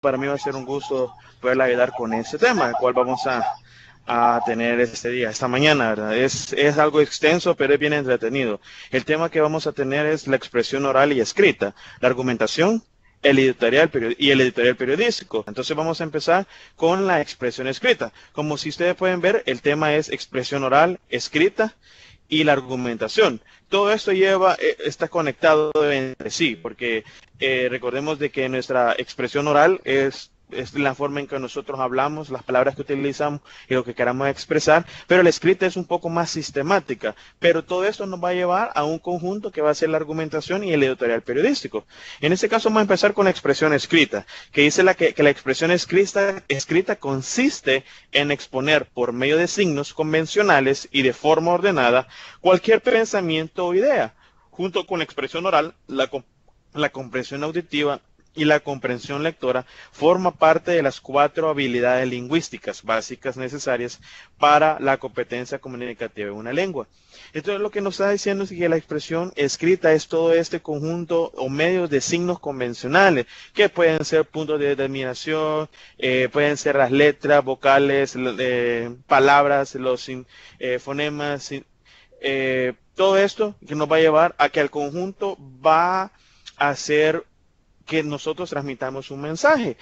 para mí va a ser un gusto poderle ayudar con este tema, el cual vamos a tener este día, esta mañana, ¿verdad? Es algo extenso, pero es bien entretenido. El tema que vamos a tener es la expresión oral y escrita, la argumentación, el editorial y el editorial periodístico. Entonces vamos a empezar con la expresión escrita. Como si ustedes pueden ver, el tema es expresión oral, escrita y la argumentación. Todo esto está conectado entre sí, porque recordemos de que nuestra expresión oral es la forma en que nosotros hablamos, las palabras que utilizamos y lo que queramos expresar, pero la escrita es un poco más sistemática, pero todo esto nos va a llevar a un conjunto que va a ser la argumentación y el editorial periodístico. En este caso vamos a empezar con la expresión escrita, que dice que la expresión escrita consiste en exponer por medio de signos convencionales y de forma ordenada cualquier pensamiento o idea, junto con la expresión oral, la comprensión auditiva y la comprensión lectora forma parte de las 4 habilidades lingüísticas básicas necesarias para la competencia comunicativa en una lengua. Entonces lo que nos está diciendo es que la expresión escrita es todo este conjunto o medios de signos convencionales, que pueden ser puntos de determinación, pueden ser las letras, vocales, palabras, los fonemas, todo esto que nos va a llevar a que el conjunto va a ser que nosotros transmitamos un mensaje.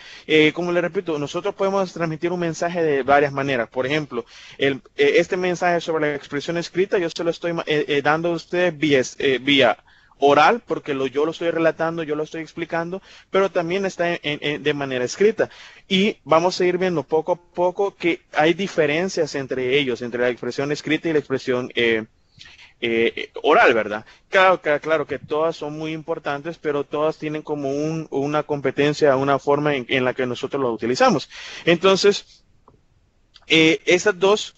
Como le repito, nosotros podemos transmitir un mensaje de varias maneras. Por ejemplo, este mensaje sobre la expresión escrita, yo se lo estoy dando a ustedes vía oral, porque yo lo estoy relatando, yo lo estoy explicando, pero también está de manera escrita. Y vamos a ir viendo poco a poco que hay diferencias entre ellos, entre la expresión escrita y la expresión oral, ¿verdad? Claro que todas son muy importantes, pero todas tienen como una competencia, una forma en la que nosotros lo utilizamos. Entonces, estas dos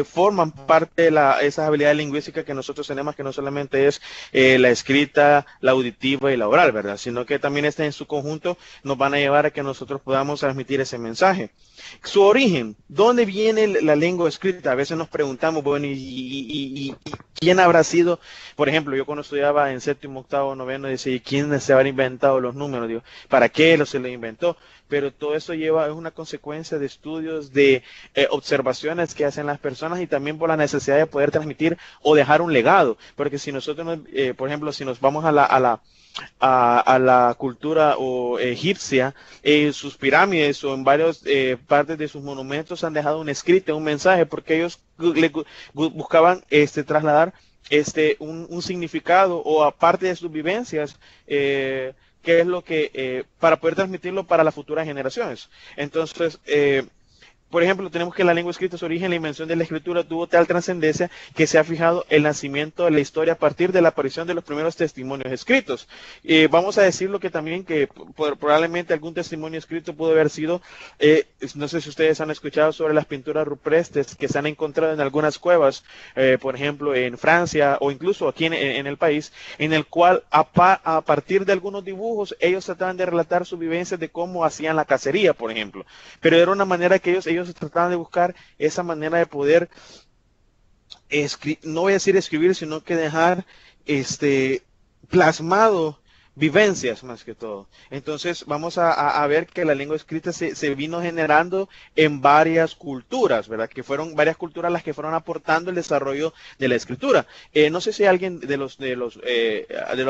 forman parte de esas habilidades lingüísticas que nosotros tenemos, que no solamente es la escrita, la auditiva y la oral, ¿verdad? Sino que también en su conjunto nos van a llevar a que nosotros podamos transmitir ese mensaje. Su origen, ¿dónde viene la lengua escrita? A veces nos preguntamos, bueno, ¿y quién habrá sido? Por ejemplo, yo cuando estudiaba en séptimo, octavo, noveno, decía, ¿quién se habrá inventado los números? Digo, ¿para qué se lo inventó? Pero todo eso es una consecuencia de estudios, de observaciones que hacen las personas y también por la necesidad de poder transmitir o dejar un legado. Porque si nosotros, por ejemplo, si nos vamos a la cultura egipcia, sus pirámides o en varias partes de sus monumentos han dejado un escrito, un mensaje, porque ellos buscaban trasladar un significado o aparte de sus vivencias, que es lo que, para poder transmitirlo para las futuras generaciones. Entonces, por ejemplo, tenemos que la lengua escrita, su origen, la invención de la escritura tuvo tal trascendencia que se ha fijado el nacimiento de la historia a partir de la aparición de los primeros testimonios escritos. Vamos a decirlo que también que probablemente algún testimonio escrito pudo haber sido, no sé si ustedes han escuchado sobre las pinturas rupestres que se han encontrado en algunas cuevas, por ejemplo, en Francia o incluso aquí en el país, en el cual a partir de algunos dibujos ellos trataban de relatar sus vivencias de cómo hacían la cacería, por ejemplo. Pero era una manera que ellos trataban de buscar esa manera de poder no voy a decir escribir, sino que dejar plasmado vivencias más que todo. Entonces vamos a ver que la lengua escrita se vino generando en varias culturas, ¿verdad? Que fueron varias culturas las que fueron aportando el desarrollo de la escritura. No sé si alguien de los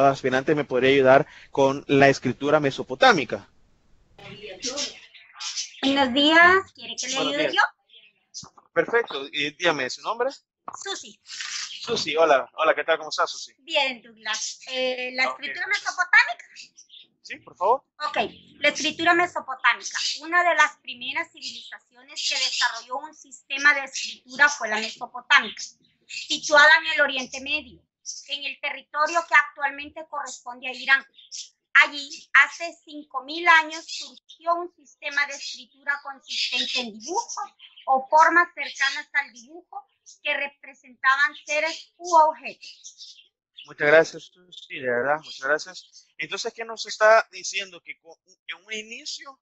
aspirantes me podría ayudar con la escritura mesopotámica. Buenos días, ¿quiere que le ayude yo? Perfecto, dígame su nombre. Susi. Susi, hola, ¿qué tal? ¿Cómo estás, Susi? Bien, Douglas. ¿La escritura mesopotámica? Sí, por favor. Ok, la escritura mesopotámica. Una de las primeras civilizaciones que desarrolló un sistema de escritura fue la mesopotámica, situada en el Oriente Medio, en el territorio que actualmente corresponde a Irán. Allí, hace 5.000 años, surgió un sistema de escritura consistente en dibujos o formas cercanas al dibujo que representaban seres u objetos. Muchas gracias, sí, de verdad, muchas gracias. Entonces, ¿qué nos está diciendo? Que en un inicio,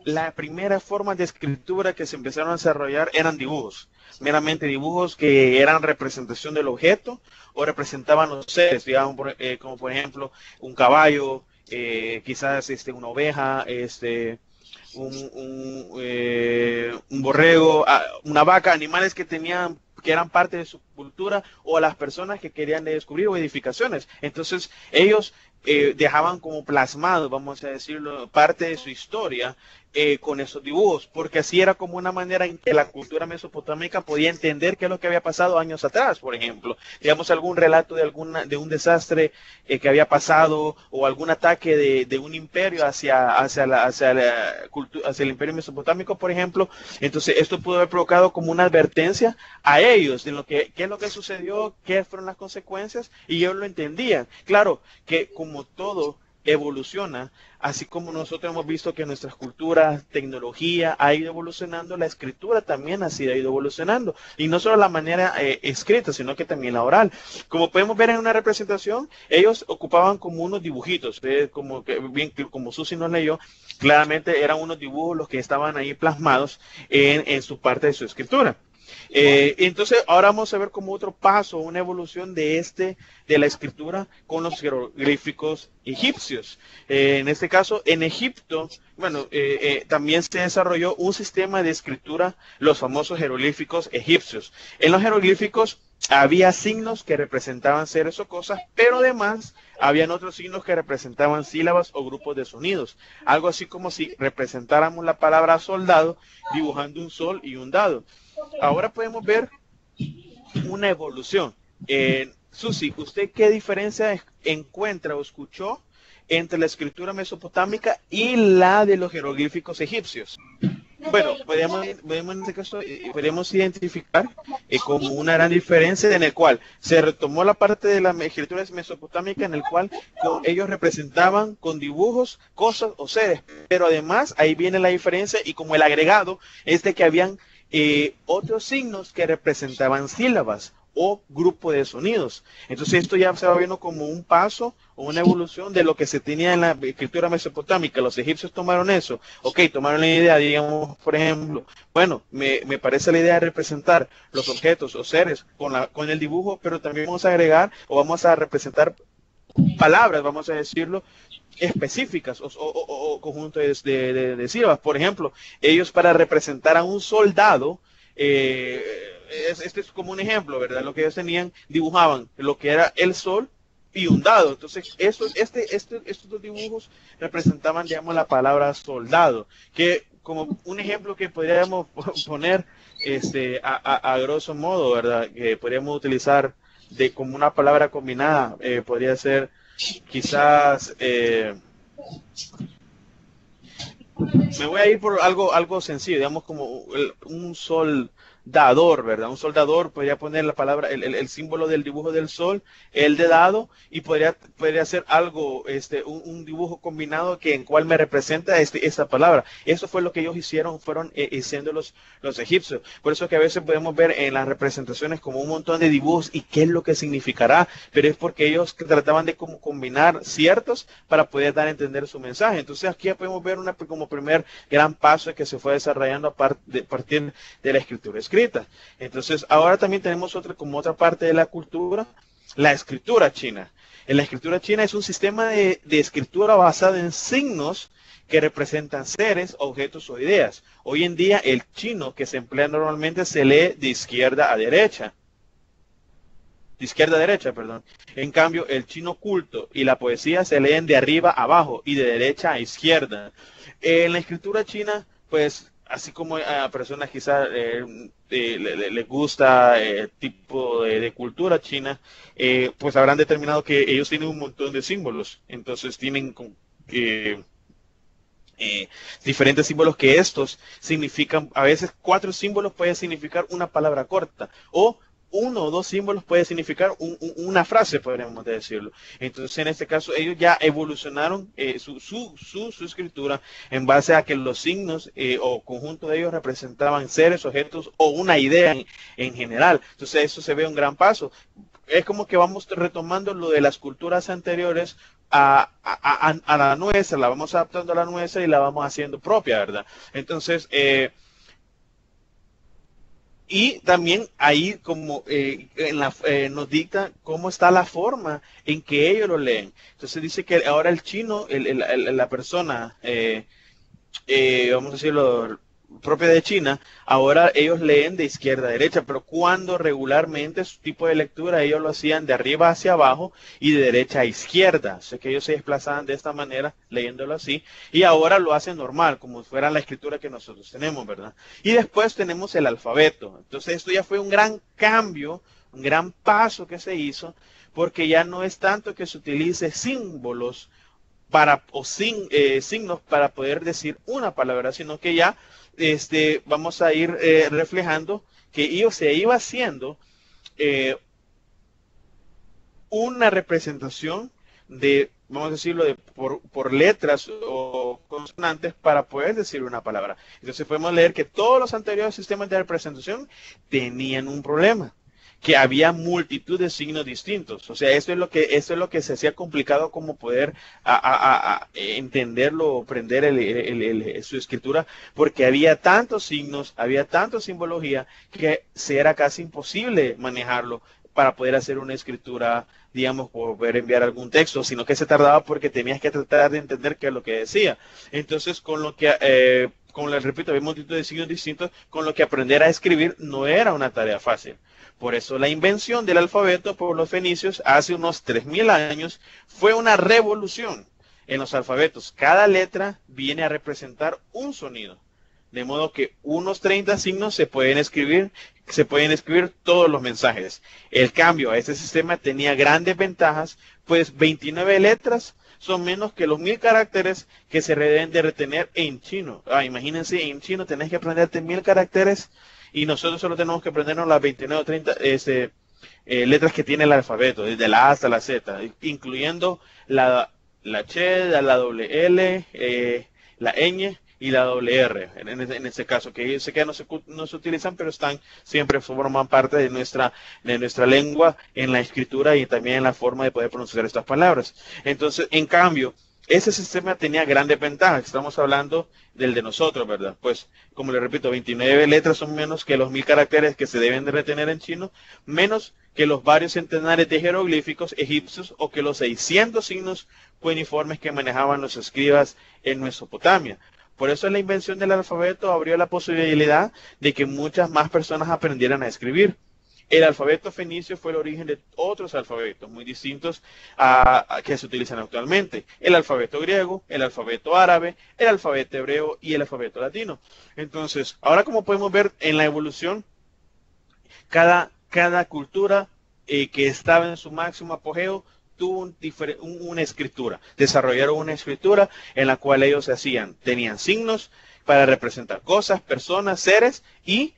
la primera forma de escritura que se empezaron a desarrollar eran dibujos, meramente dibujos que eran representación del objeto o representaban los seres, digamos, como por ejemplo un caballo, quizás una oveja, un borrego, una vaca, animales que eran parte de su cultura, o a las personas que querían descubrir, o edificaciones. Entonces ellos dejaban como plasmado, vamos a decirlo, parte de su historia con esos dibujos, porque así era como una manera en que la cultura mesopotámica podía entender qué es lo que había pasado años atrás. Por ejemplo, digamos, algún relato de un desastre que había pasado, o algún ataque de un imperio hacia el imperio mesopotámico, por ejemplo. Entonces esto pudo haber provocado como una advertencia a ellos de qué es lo que sucedió, qué fueron las consecuencias, y ellos lo entendían. Claro que como todo evoluciona, así como nosotros hemos visto que nuestras culturas, tecnología ha ido evolucionando, la escritura también así ha ido evolucionando, y no solo la manera escrita, sino que también la oral. Como podemos ver en una representación, ellos ocupaban como unos dibujitos, como Susi nos leyó, claramente eran unos dibujos los que estaban ahí plasmados en su parte de su escritura. Entonces ahora vamos a ver como otro paso, una evolución de la escritura con los jeroglíficos egipcios. En este caso, en Egipto, bueno, también se desarrolló un sistema de escritura, los famosos jeroglíficos egipcios. En los jeroglíficos había signos que representaban seres o cosas, pero además habían otros signos que representaban sílabas o grupos de sonidos. Algo así como si representáramos la palabra soldado dibujando un sol y un dado. Ahora podemos ver una evolución. Susi, ¿usted qué diferencia encuentra o escuchó entre la escritura mesopotámica y la de los jeroglíficos egipcios? Bueno, en este caso, podemos identificar como una gran diferencia en el cual se retomó la parte de la escritura mesopotámica en el cual ellos representaban con dibujos cosas o seres, pero además ahí viene la diferencia, y como el agregado es de que habían otros signos que representaban sílabas o grupo de sonidos. Entonces esto ya se va viendo como un paso o una evolución de lo que se tenía en la escritura mesopotámica. Los egipcios tomaron eso, tomaron la idea, digamos, por ejemplo, bueno, me parece la idea de representar los objetos o seres con el dibujo, pero también vamos a agregar o vamos a representar palabras, vamos a decirlo, específicas o conjuntos de sílabas. Por ejemplo, ellos, para representar a un soldado, este es como un ejemplo, ¿verdad? Lo que ellos dibujaban lo que era el sol y un dado. Entonces, estos dos dibujos representaban, digamos, la palabra soldado, que como un ejemplo que podríamos poner a grosso modo, ¿verdad? Que podríamos utilizar como una palabra combinada, podría ser quizás, me voy a ir por algo sencillo, digamos, como un soldador, ¿verdad? Un soldador, podría poner la palabra, el símbolo del dibujo del sol, el de dado, y podría ser algo, un dibujo combinado en cual me representa esta palabra. Eso fue lo que ellos hicieron, fueron haciendo los egipcios. Por eso que a veces podemos ver en las representaciones como un montón de dibujos y qué es lo que significará, pero es porque ellos trataban de como combinar ciertos para poder dar a entender su mensaje. Entonces aquí ya podemos ver como primer gran paso que se fue desarrollando a partir de la escritura escrita. Entonces ahora también tenemos otra parte de la cultura, la escritura china. En la escritura china es un sistema de escritura basado en signos que representan seres, objetos o ideas. Hoy en día el chino que se emplea normalmente se lee de izquierda a derecha. De izquierda a derecha, perdón. En cambio, el chino culto y la poesía se leen de arriba a abajo y de derecha a izquierda. En la escritura china, pues, así como a personas quizás les gusta el tipo de cultura china, pues habrán determinado que ellos tienen un montón de símbolos. Entonces tienen diferentes símbolos que estos significan, a veces 4 símbolos pueden significar una palabra corta, o 1 o 2 símbolos puede significar una frase, podríamos decirlo. Entonces, en este caso, ellos ya evolucionaron su escritura en base a que los signos o conjunto de ellos representaban seres, objetos o una idea en general. Entonces, eso se ve un gran paso. Es como que vamos retomando lo de las culturas anteriores a la nuestra, la vamos adaptando a la nuestra y la vamos haciendo propia, ¿verdad? Entonces, Y también ahí como nos dicta cómo está la forma en que ellos lo leen. Entonces dice que ahora el chino, la persona, vamos a decirlo, propia de China, ahora ellos leen de izquierda a derecha, pero cuando regularmente su tipo de lectura ellos lo hacían de arriba hacia abajo y de derecha a izquierda. O sea que ellos se desplazaban de esta manera, leyéndolo así, y ahora lo hacen normal, como si fuera la escritura que nosotros tenemos, ¿verdad? Y después tenemos el alfabeto. Entonces esto ya fue un gran cambio, un gran paso que se hizo, porque ya no es tanto que se utilice símbolos signos para poder decir una palabra, sino que ya vamos a ir reflejando que se iba haciendo eh, una representación de, vamos a decirlo, por letras o consonantes para poder decir una palabra. Entonces podemos leer que todos los anteriores sistemas de representación tenían un problema, que había multitud de signos distintos. O sea, esto es lo que se hacía complicado como poder entenderlo o aprender su escritura, porque había tantos signos, había tanta simbología que se era casi imposible manejarlo para poder hacer una escritura, digamos, poder enviar algún texto, sino que se tardaba porque tenías que tratar de entender qué es lo que decía. Entonces, como les repito, había multitud de signos distintos, con lo que aprender a escribir no era una tarea fácil. Por eso la invención del alfabeto por los fenicios hace unos 3000 años fue una revolución en los alfabetos. Cada letra viene a representar un sonido. De modo que unos 30 signos se pueden escribir todos los mensajes. El cambio a este sistema tenía grandes ventajas, pues 29 letras son menos que los 1000 caracteres que se deben de retener en chino. Imagínense, en chino tenés que aprenderte 1000 caracteres y nosotros solo tenemos que aprendernos las 29 o 30 letras que tiene el alfabeto, desde la A hasta la Z, incluyendo la Ch, la doble L, la ñ y la doble R, en este caso, que yo sé que no se utilizan, pero siempre forman parte de nuestra lengua en la escritura y también en la forma de poder pronunciar estas palabras. Entonces, en cambio, ese sistema tenía grandes ventajas. Estamos hablando del de nosotros, ¿verdad? Pues, como le repito, 29 letras son menos que los 1000 caracteres que se deben de retener en chino, menos que los varios centenares de jeroglíficos egipcios o que los 600 signos cuneiformes que manejaban los escribas en Mesopotamia. Por eso la invención del alfabeto abrió la posibilidad de que muchas más personas aprendieran a escribir. El alfabeto fenicio fue el origen de otros alfabetos muy distintos a que se utilizan actualmente. El alfabeto griego, el alfabeto árabe, el alfabeto hebreo y el alfabeto latino. Entonces, ahora como podemos ver en la evolución, cada cultura que estaba en su máximo apogeo tuvo una escritura. Desarrollaron una escritura en la cual ellos tenían signos para representar cosas, personas, seres y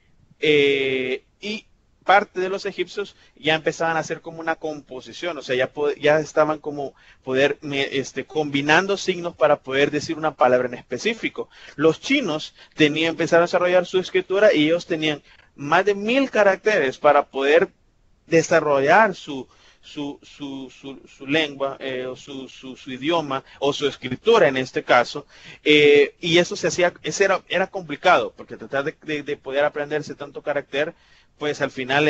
parte de los egipcios ya empezaban a hacer como una composición, o sea, ya estaban como combinando signos para poder decir una palabra en específico. Los chinos empezaron a desarrollar su escritura y ellos tenían más de 1000 caracteres para poder desarrollar su lengua o su idioma o su escritura en este caso, y eso era complicado porque tratar de poder aprenderse tanto carácter, pues al final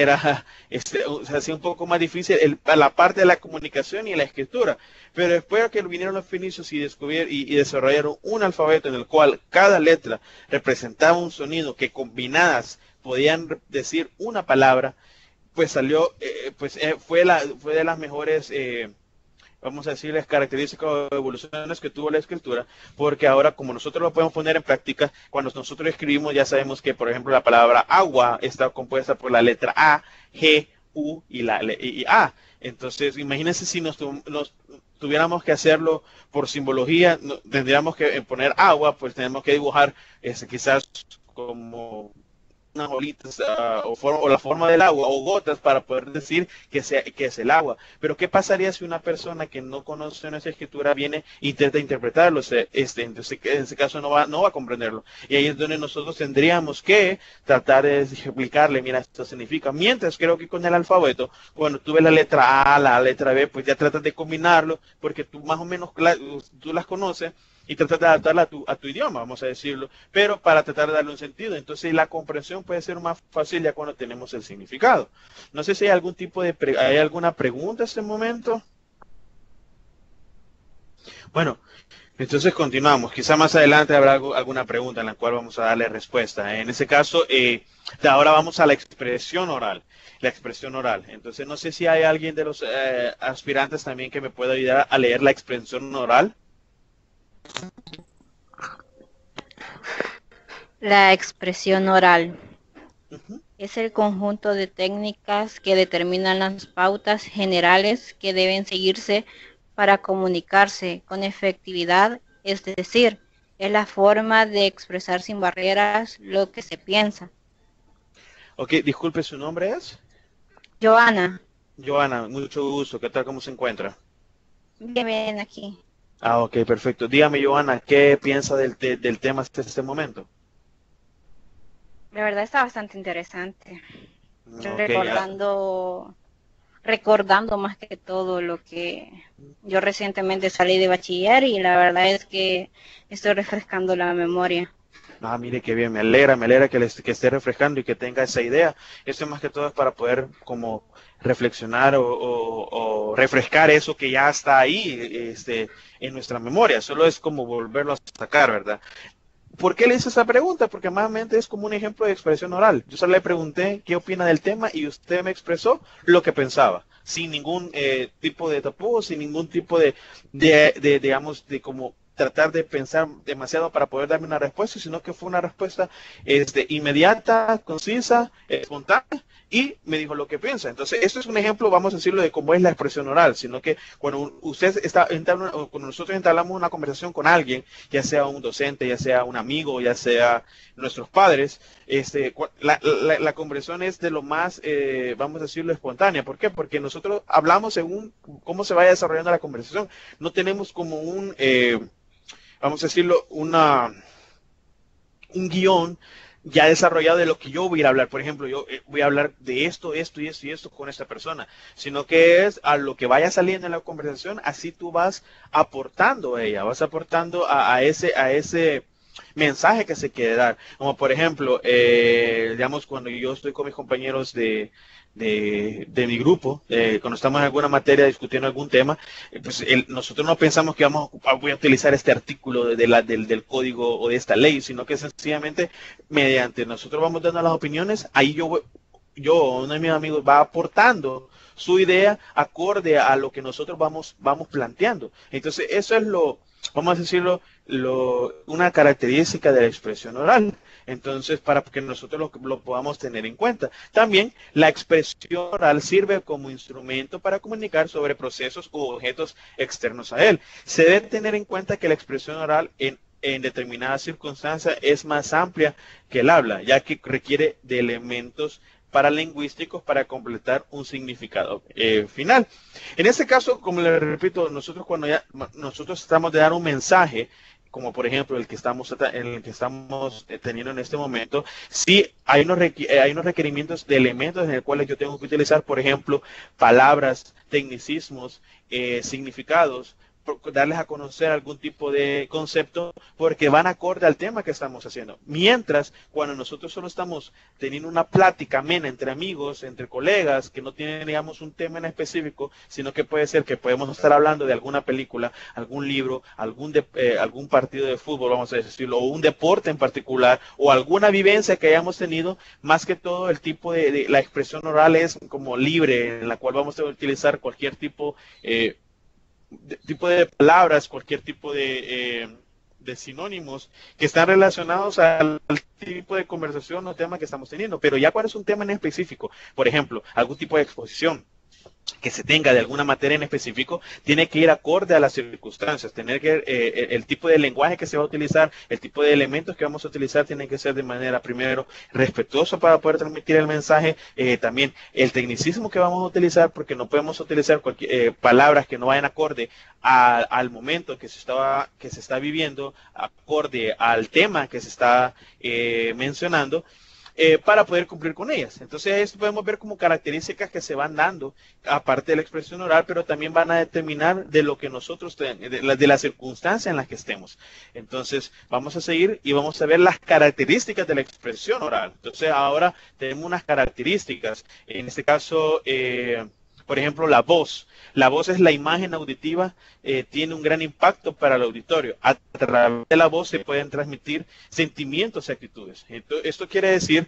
se hacía un poco más difícil la parte de la comunicación y la escritura. Pero después que vinieron los fenicios y desarrollaron un alfabeto en el cual cada letra representaba un sonido que combinadas podían decir una palabra, pues fue de las mejores, vamos a decir, las características o evoluciones que tuvo la escritura, porque ahora como nosotros lo podemos poner en práctica, cuando nosotros escribimos ya sabemos que, por ejemplo, la palabra agua está compuesta por la letra A, G, U y A. Entonces, imagínense si nos tuviéramos que hacerlo por simbología, tendríamos que poner agua, pues tenemos que dibujar quizás como unas bolitas o la forma del agua o gotas para poder decir que es el agua. Pero ¿qué pasaría si una persona que no conoce nuestra escritura viene e intenta interpretarlo? Entonces, en ese caso no va a comprenderlo. Y ahí es donde nosotros tendríamos que tratar de explicarle, mira, esto significa. Mientras creo que con el alfabeto, cuando tú ves la letra A, la letra B, pues ya tratas de combinarlo, porque tú más o menos tú las conoces. y tratar de adaptarla a tu idioma, vamos a decirlo, pero para tratar de darle un sentido. Entonces la comprensión puede ser más fácil ya cuando tenemos el significado. No sé si hay algún tipo de, hay alguna pregunta en este momento. Bueno, entonces continuamos. Quizá más adelante habrá alguna pregunta en la cual vamos a darle respuesta. En ese caso, de ahora vamos a la expresión oral. La expresión oral. Entonces, no sé si hay alguien de los aspirantes también que me pueda ayudar a leer la expresión oral. La expresión oral es el conjunto de técnicas que determinan las pautas generales que deben seguirse para comunicarse con efectividad, es decir, es la forma de expresar sin barreras lo que se piensa. Ok, disculpe, ¿su nombre es? Joana. Joana, mucho gusto. ¿Qué tal? ¿Cómo se encuentra? Bien, aquí. Ah, ok, perfecto. Dígame, Joana, ¿qué piensa del tema hasta este momento? La verdad está bastante interesante. Okay, recordando más que todo lo que yo recientemente salí de bachiller y la verdad es que estoy refrescando la memoria. Ah, mire qué bien, me alegra que esté refrescando y que tenga esa idea. Esto más que todo es para poder como reflexionar o refrescar eso que ya está ahí en nuestra memoria. Solo es como volverlo a sacar, ¿verdad? ¿Por qué le hice esa pregunta? Porque amablemente es como un ejemplo de expresión oral. Yo solo le pregunté qué opina del tema y usted me expresó lo que pensaba, sin ningún tipo de tapujos, sin ningún tipo digamos, de como tratar de pensar demasiado para poder darme una respuesta, sino que fue una respuesta inmediata, concisa, espontánea, y me dijo lo que piensa. Entonces, esto es un ejemplo, vamos a decirlo, de cómo es la expresión oral, sino que cuando cuando nosotros entablamos una conversación con alguien, ya sea un docente, ya sea un amigo, ya sea nuestros padres, la conversación es de lo más, vamos a decirlo, espontánea. ¿Por qué? Porque nosotros hablamos según cómo se vaya desarrollando la conversación. No tenemos como vamos a decirlo, un guión ya desarrollado de lo que yo voy a ir a hablar. Por ejemplo, yo voy a hablar de esto, esto y esto y esto con esta persona, sino que es a lo que vaya saliendo en la conversación, así tú vas aportando a ella, vas aportando a ese mensaje que se quiere dar. Como por ejemplo, digamos, cuando yo estoy con mis compañeros de mi grupo, cuando estamos en alguna materia discutiendo algún tema, pues nosotros no pensamos que voy a utilizar este artículo del código o de esta ley, sino que sencillamente mediante nosotros vamos dando las opiniones, ahí uno de mis amigos va aportando su idea acorde a lo que nosotros vamos planteando. Entonces, eso es vamos a decirlo, una característica de la expresión oral. Entonces, para que nosotros lo podamos tener en cuenta. También, la expresión oral sirve como instrumento para comunicar sobre procesos u objetos externos a él. Se debe tener en cuenta que la expresión oral en determinadas circunstancias es más amplia que el habla, ya que requiere de elementos paralingüísticos para completar un significado final. En este caso, como le repito, cuando nosotros tratamos de dar un mensaje, como por ejemplo el que estamos teniendo en este momento, sí hay unos requerimientos de elementos en los cuales yo tengo que utilizar, por ejemplo, palabras, tecnicismos, significados, darles a conocer algún tipo de concepto porque van acorde al tema que estamos haciendo. Mientras, cuando nosotros solo estamos teniendo una plática amena entre amigos, entre colegas, que no tienen, digamos, un tema en específico, sino que puede ser que podemos estar hablando de alguna película, algún libro, algún partido de fútbol, vamos a decirlo, o un deporte en particular, o alguna vivencia que hayamos tenido, más que todo el tipo de la expresión oral es como libre, en la cual vamos a utilizar cualquier tipo de palabras, cualquier tipo de sinónimos que están relacionados al tipo de conversación o tema que estamos teniendo. Pero ya cuando es un tema en específico, por ejemplo, algún tipo de exposición que se tenga de alguna materia en específico, tiene que ir acorde a las circunstancias, tener que el tipo de lenguaje que se va a utilizar, el tipo de elementos que vamos a utilizar, tienen que ser de manera, primero, respetuosa para poder transmitir el mensaje, también el tecnicismo que vamos a utilizar, porque no podemos utilizar palabras que no vayan acorde al momento que se está viviendo, acorde al tema que se está mencionando. para poder cumplir con ellas. Entonces, esto podemos ver como características que se van dando, aparte de la expresión oral, pero también van a determinar de lo que nosotros, de la circunstancia en la que estemos. Entonces, vamos a seguir y vamos a ver las características de la expresión oral. Entonces, ahora tenemos unas características. En este caso, por ejemplo, la voz. La voz es la imagen auditiva, tiene un gran impacto para el auditorio. A través de la voz se pueden transmitir sentimientos y actitudes. Esto quiere decir,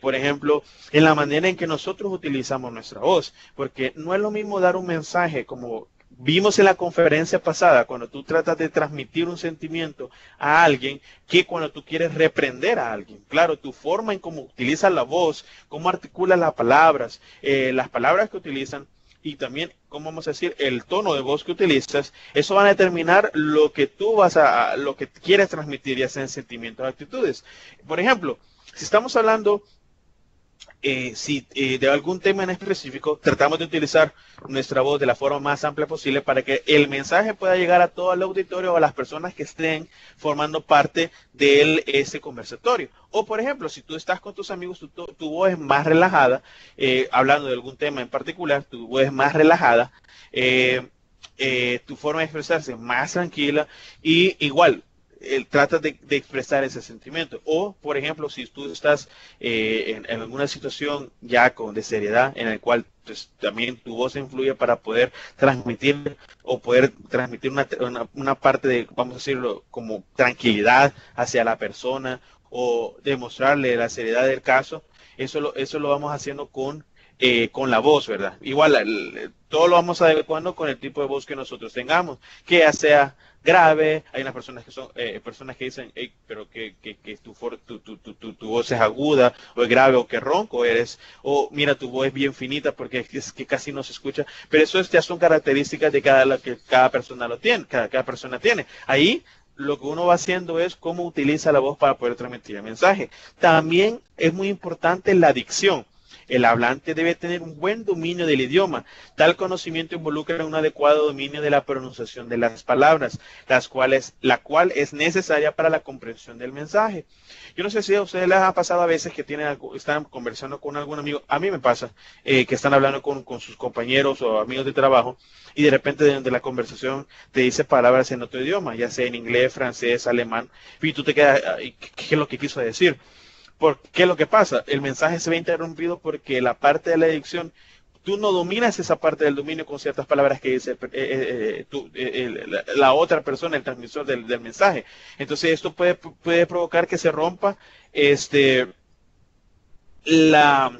por ejemplo, en la manera en que nosotros utilizamos nuestra voz, porque no es lo mismo dar un mensaje como vimos en la conferencia pasada, cuando tú tratas de transmitir un sentimiento a alguien, que cuando tú quieres reprender a alguien. Claro, tu forma en cómo utilizas la voz, cómo articulas las palabras que utilizan, y también, ¿cómo vamos a decir? El tono de voz que utilizas, eso va a determinar lo que tú lo que quieres transmitir, ya sea en sentimientos o actitudes. Por ejemplo, si estamos hablando de algún tema en específico, tratamos de utilizar nuestra voz de la forma más amplia posible para que el mensaje pueda llegar a todo el auditorio o a las personas que estén formando parte de ese conversatorio. O, por ejemplo, si tú estás con tus amigos, tu voz es más relajada, hablando de algún tema en particular, tu voz es más relajada, tu forma de expresarse es más tranquila y igual, trata de expresar ese sentimiento. O, por ejemplo, si tú estás en alguna situación ya de seriedad, en el cual pues, también tu voz influye para poder transmitir una parte de, vamos a decirlo, como tranquilidad hacia la persona o demostrarle la seriedad del caso, eso lo vamos haciendo con la voz, ¿verdad? Igual, todo lo vamos adecuando con el tipo de voz que nosotros tengamos, que ya sea grave. Hay unas personas que son personas que dicen, hey, pero que tu voz es aguda o es grave o que ronco eres, o mira, tu voz es bien finita porque es que casi no se escucha. Pero eso ya son características de que cada persona lo tiene, cada persona tiene. Ahí lo que uno va haciendo es cómo utiliza la voz para poder transmitir el mensaje. También es muy importante la dicción. El hablante debe tener un buen dominio del idioma. Tal conocimiento involucra un adecuado dominio de la pronunciación de las palabras, la cual es necesaria para la comprensión del mensaje. Yo no sé si a ustedes les ha pasado a veces que están conversando con algún amigo. A mí me pasa que están hablando con sus compañeros o amigos de trabajo y de repente de la conversación te dice palabras en otro idioma, ya sea en inglés, francés, alemán, y tú te quedas, ¿qué es lo que quiso decir? ¿Qué es lo que pasa? El mensaje se ve interrumpido porque la parte de la dicción, tú no dominas esa parte del dominio con ciertas palabras que dice la otra persona, el transmisor del mensaje. Entonces esto puede provocar que se rompa la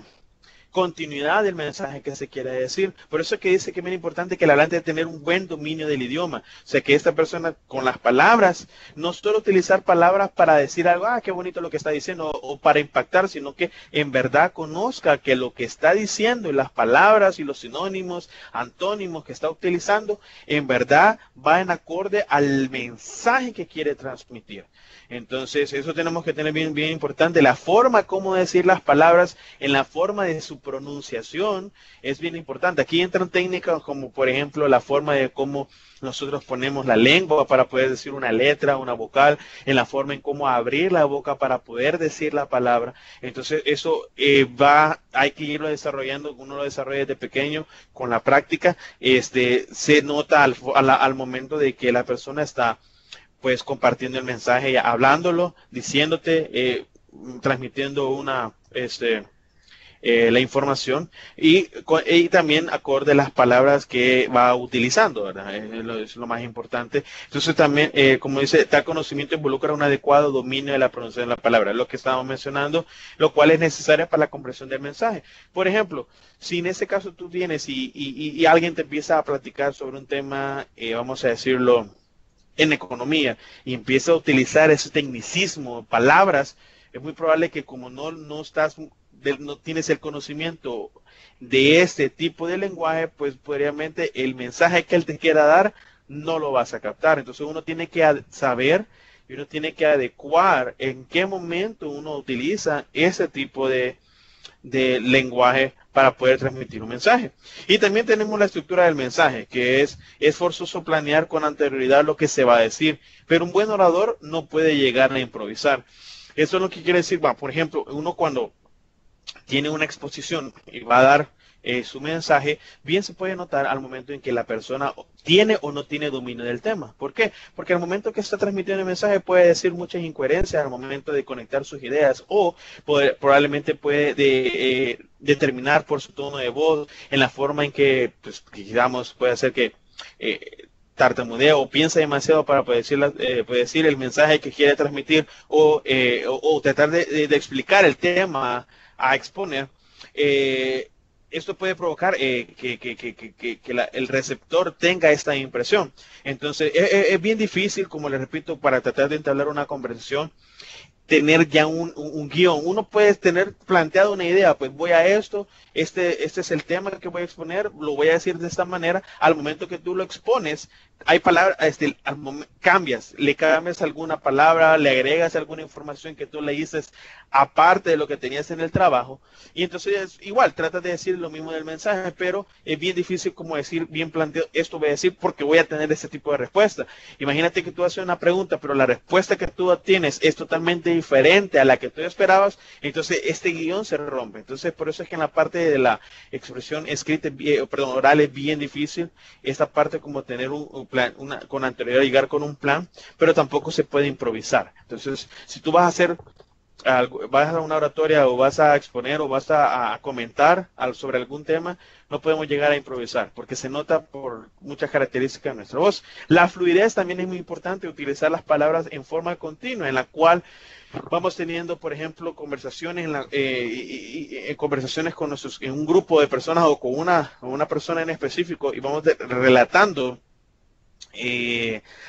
continuidad del mensaje que se quiere decir. Por eso es que dice que es muy importante que el hablante debe tener un buen dominio del idioma. O sea, que esta persona con las palabras, no solo utilizar palabras para decir algo, qué bonito lo que está diciendo, o para impactar, sino que en verdad conozca que lo que está diciendo y las palabras y los sinónimos, antónimos que está utilizando, en verdad va en acorde al mensaje que quiere transmitir. Entonces, eso tenemos que tener bien importante. La forma como decir las palabras, en la forma de su pronunciación, es bien importante. Aquí entran técnicas como, por ejemplo, la forma de cómo nosotros ponemos la lengua para poder decir una letra, una vocal, en la forma en cómo abrir la boca para poder decir la palabra. Entonces, eso hay que irlo desarrollando. Uno lo desarrolla desde pequeño, con la práctica. Se nota al momento de que la persona está pues compartiendo el mensaje, hablándolo, diciéndote, transmitiendo la información y también acorde las palabras que va utilizando, ¿verdad? Es lo más importante. Entonces también, como dice, tal conocimiento involucra un adecuado dominio de la pronunciación de la palabra, lo que estábamos mencionando, lo cual es necesario para la comprensión del mensaje. Por ejemplo, si en ese caso tú vienes y alguien te empieza a platicar sobre un tema, vamos a decirlo, en economía, y empieza a utilizar ese tecnicismo, palabras, es muy probable que como no tienes el conocimiento de este tipo de lenguaje, pues probablemente el mensaje que él te quiera dar no lo vas a captar. Entonces uno tiene que saber y uno tiene que adecuar en qué momento uno utiliza ese tipo de lenguaje para poder transmitir un mensaje. Y también tenemos la estructura del mensaje, que es forzoso planear con anterioridad lo que se va a decir, pero un buen orador no puede llegar a improvisar. Eso es lo que quiere decir, por ejemplo, uno cuando tiene una exposición y va a dar su mensaje, bien se puede notar al momento en que la persona tiene o no tiene dominio del tema. ¿Por qué? Porque al momento que está transmitiendo el mensaje puede decir muchas incoherencias al momento de conectar sus ideas o probablemente puede determinar por su tono de voz en la forma en que, pues, digamos, puede hacer que tartamudea o piensa demasiado para poder decir el mensaje que quiere transmitir o tratar de explicar el tema a exponer. Esto puede provocar que el receptor tenga esta impresión. Entonces, es bien difícil, como les repito, para tratar de entablar una conversación, tener ya un guión. Uno puede tener planteado una idea, pues voy a esto, este es el tema que voy a exponer, lo voy a decir de esta manera. Al momento que tú lo expones, hay palabras, le cambias alguna palabra, le agregas alguna información que tú le dices aparte de lo que tenías en el trabajo, y entonces igual tratas de decir lo mismo del mensaje, pero es bien difícil como decir bien planteado, esto voy a decir porque voy a tener ese tipo de respuesta. Imagínate que tú haces una pregunta, pero la respuesta que tú tienes es totalmente diferente a la que tú esperabas, entonces este guión se rompe. Entonces por eso es que en la parte de la expresión escrita, oral, es bien difícil esta parte, como tener un plan, con anterioridad llegar con un plan, pero tampoco se puede improvisar. Entonces, si tú vas a una oratoria o vas a exponer o vas a comentar sobre algún tema, no podemos llegar a improvisar porque se nota por muchas características de nuestra voz. La fluidez también es muy importante, utilizar las palabras en forma continua, en la cual vamos teniendo, por ejemplo, conversaciones conversaciones con en un grupo de personas o con una persona en específico, y vamos relatando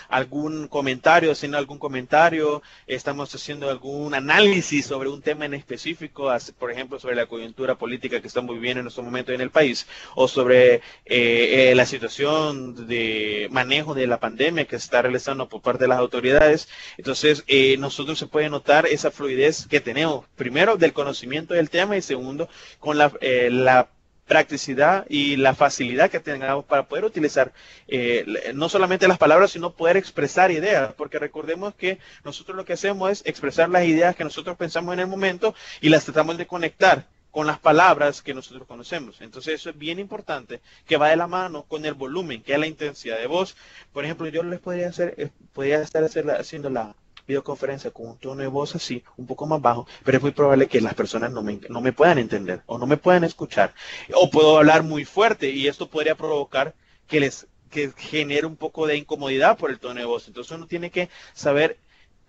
algún comentario, haciendo algún comentario, estamos haciendo algún análisis sobre un tema en específico, por ejemplo, sobre la coyuntura política que estamos viviendo en estos momentos en el país, o sobre la situación de manejo de la pandemia que se está realizando por parte de las autoridades. Entonces, nosotros se puede notar esa fluidez que tenemos, primero, del conocimiento del tema, y segundo, con la practicidad y la facilidad que tengamos para poder utilizar no solamente las palabras, sino poder expresar ideas, porque recordemos que nosotros lo que hacemos es expresar las ideas que nosotros pensamos en el momento y las tratamos de conectar con las palabras que nosotros conocemos. Entonces eso es bien importante, que va de la mano con el volumen, que es la intensidad de voz. Por ejemplo, yo les podría estar haciendo la videoconferencia con un tono de voz así, un poco más bajo, pero es muy probable que las personas no me puedan entender o no me puedan escuchar, o puedo hablar muy fuerte y esto podría provocar que genere un poco de incomodidad por el tono de voz. Entonces uno tiene que saber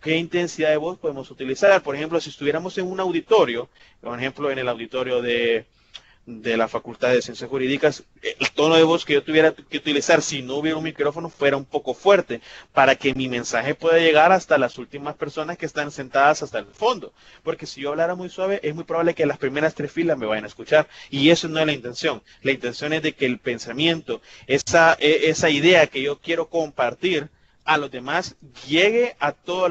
qué intensidad de voz podemos utilizar. Por ejemplo, si estuviéramos en un auditorio, por ejemplo en el auditorio de la Facultad de Ciencias Jurídicas, el tono de voz que yo tuviera que utilizar si no hubiera un micrófono fuera un poco fuerte, para que mi mensaje pueda llegar hasta las últimas personas que están sentadas hasta el fondo, porque si yo hablara muy suave es muy probable que las primeras 3 filas me vayan a escuchar, y eso no es la intención. La intención es de que el pensamiento, esa idea que yo quiero compartir a los demás, llegue a todos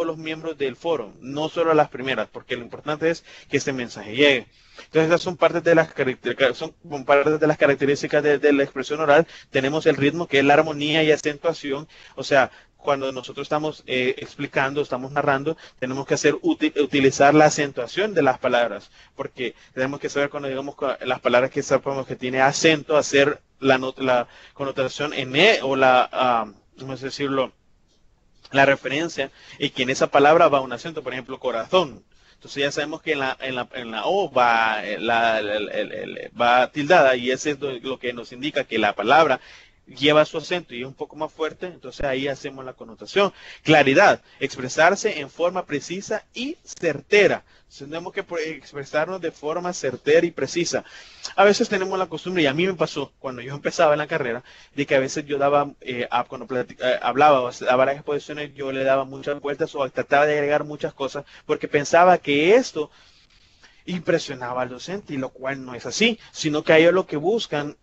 los miembros del foro, no solo a las primeras, porque lo importante es que este mensaje llegue. Entonces esas son partes de las características de la expresión oral. Tenemos el ritmo, que es la armonía y acentuación. O sea, cuando nosotros estamos explicando, estamos narrando, tenemos que utilizar la acentuación de las palabras, porque tenemos que saber, cuando digamos las palabras que sabemos que tiene acento, hacer la connotación en o vamos a decirlo, la referencia, y que en esa palabra va un acento. Por ejemplo, corazón. Entonces ya sabemos que en la O va tildada, y eso es lo que nos indica que la palabra lleva su acento y es un poco más fuerte. Entonces ahí hacemos la connotación. Claridad, expresarse en forma precisa y certera. Tenemos que expresarnos de forma certera y precisa. A veces tenemos la costumbre, y a mí me pasó cuando yo empezaba en la carrera, de que a veces yo daba, cuando hablaba a varias exposiciones, yo le daba muchas vueltas o trataba de agregar muchas cosas, porque pensaba que esto impresionaba al docente, y lo cual no es así, sino que ellos lo que buscan,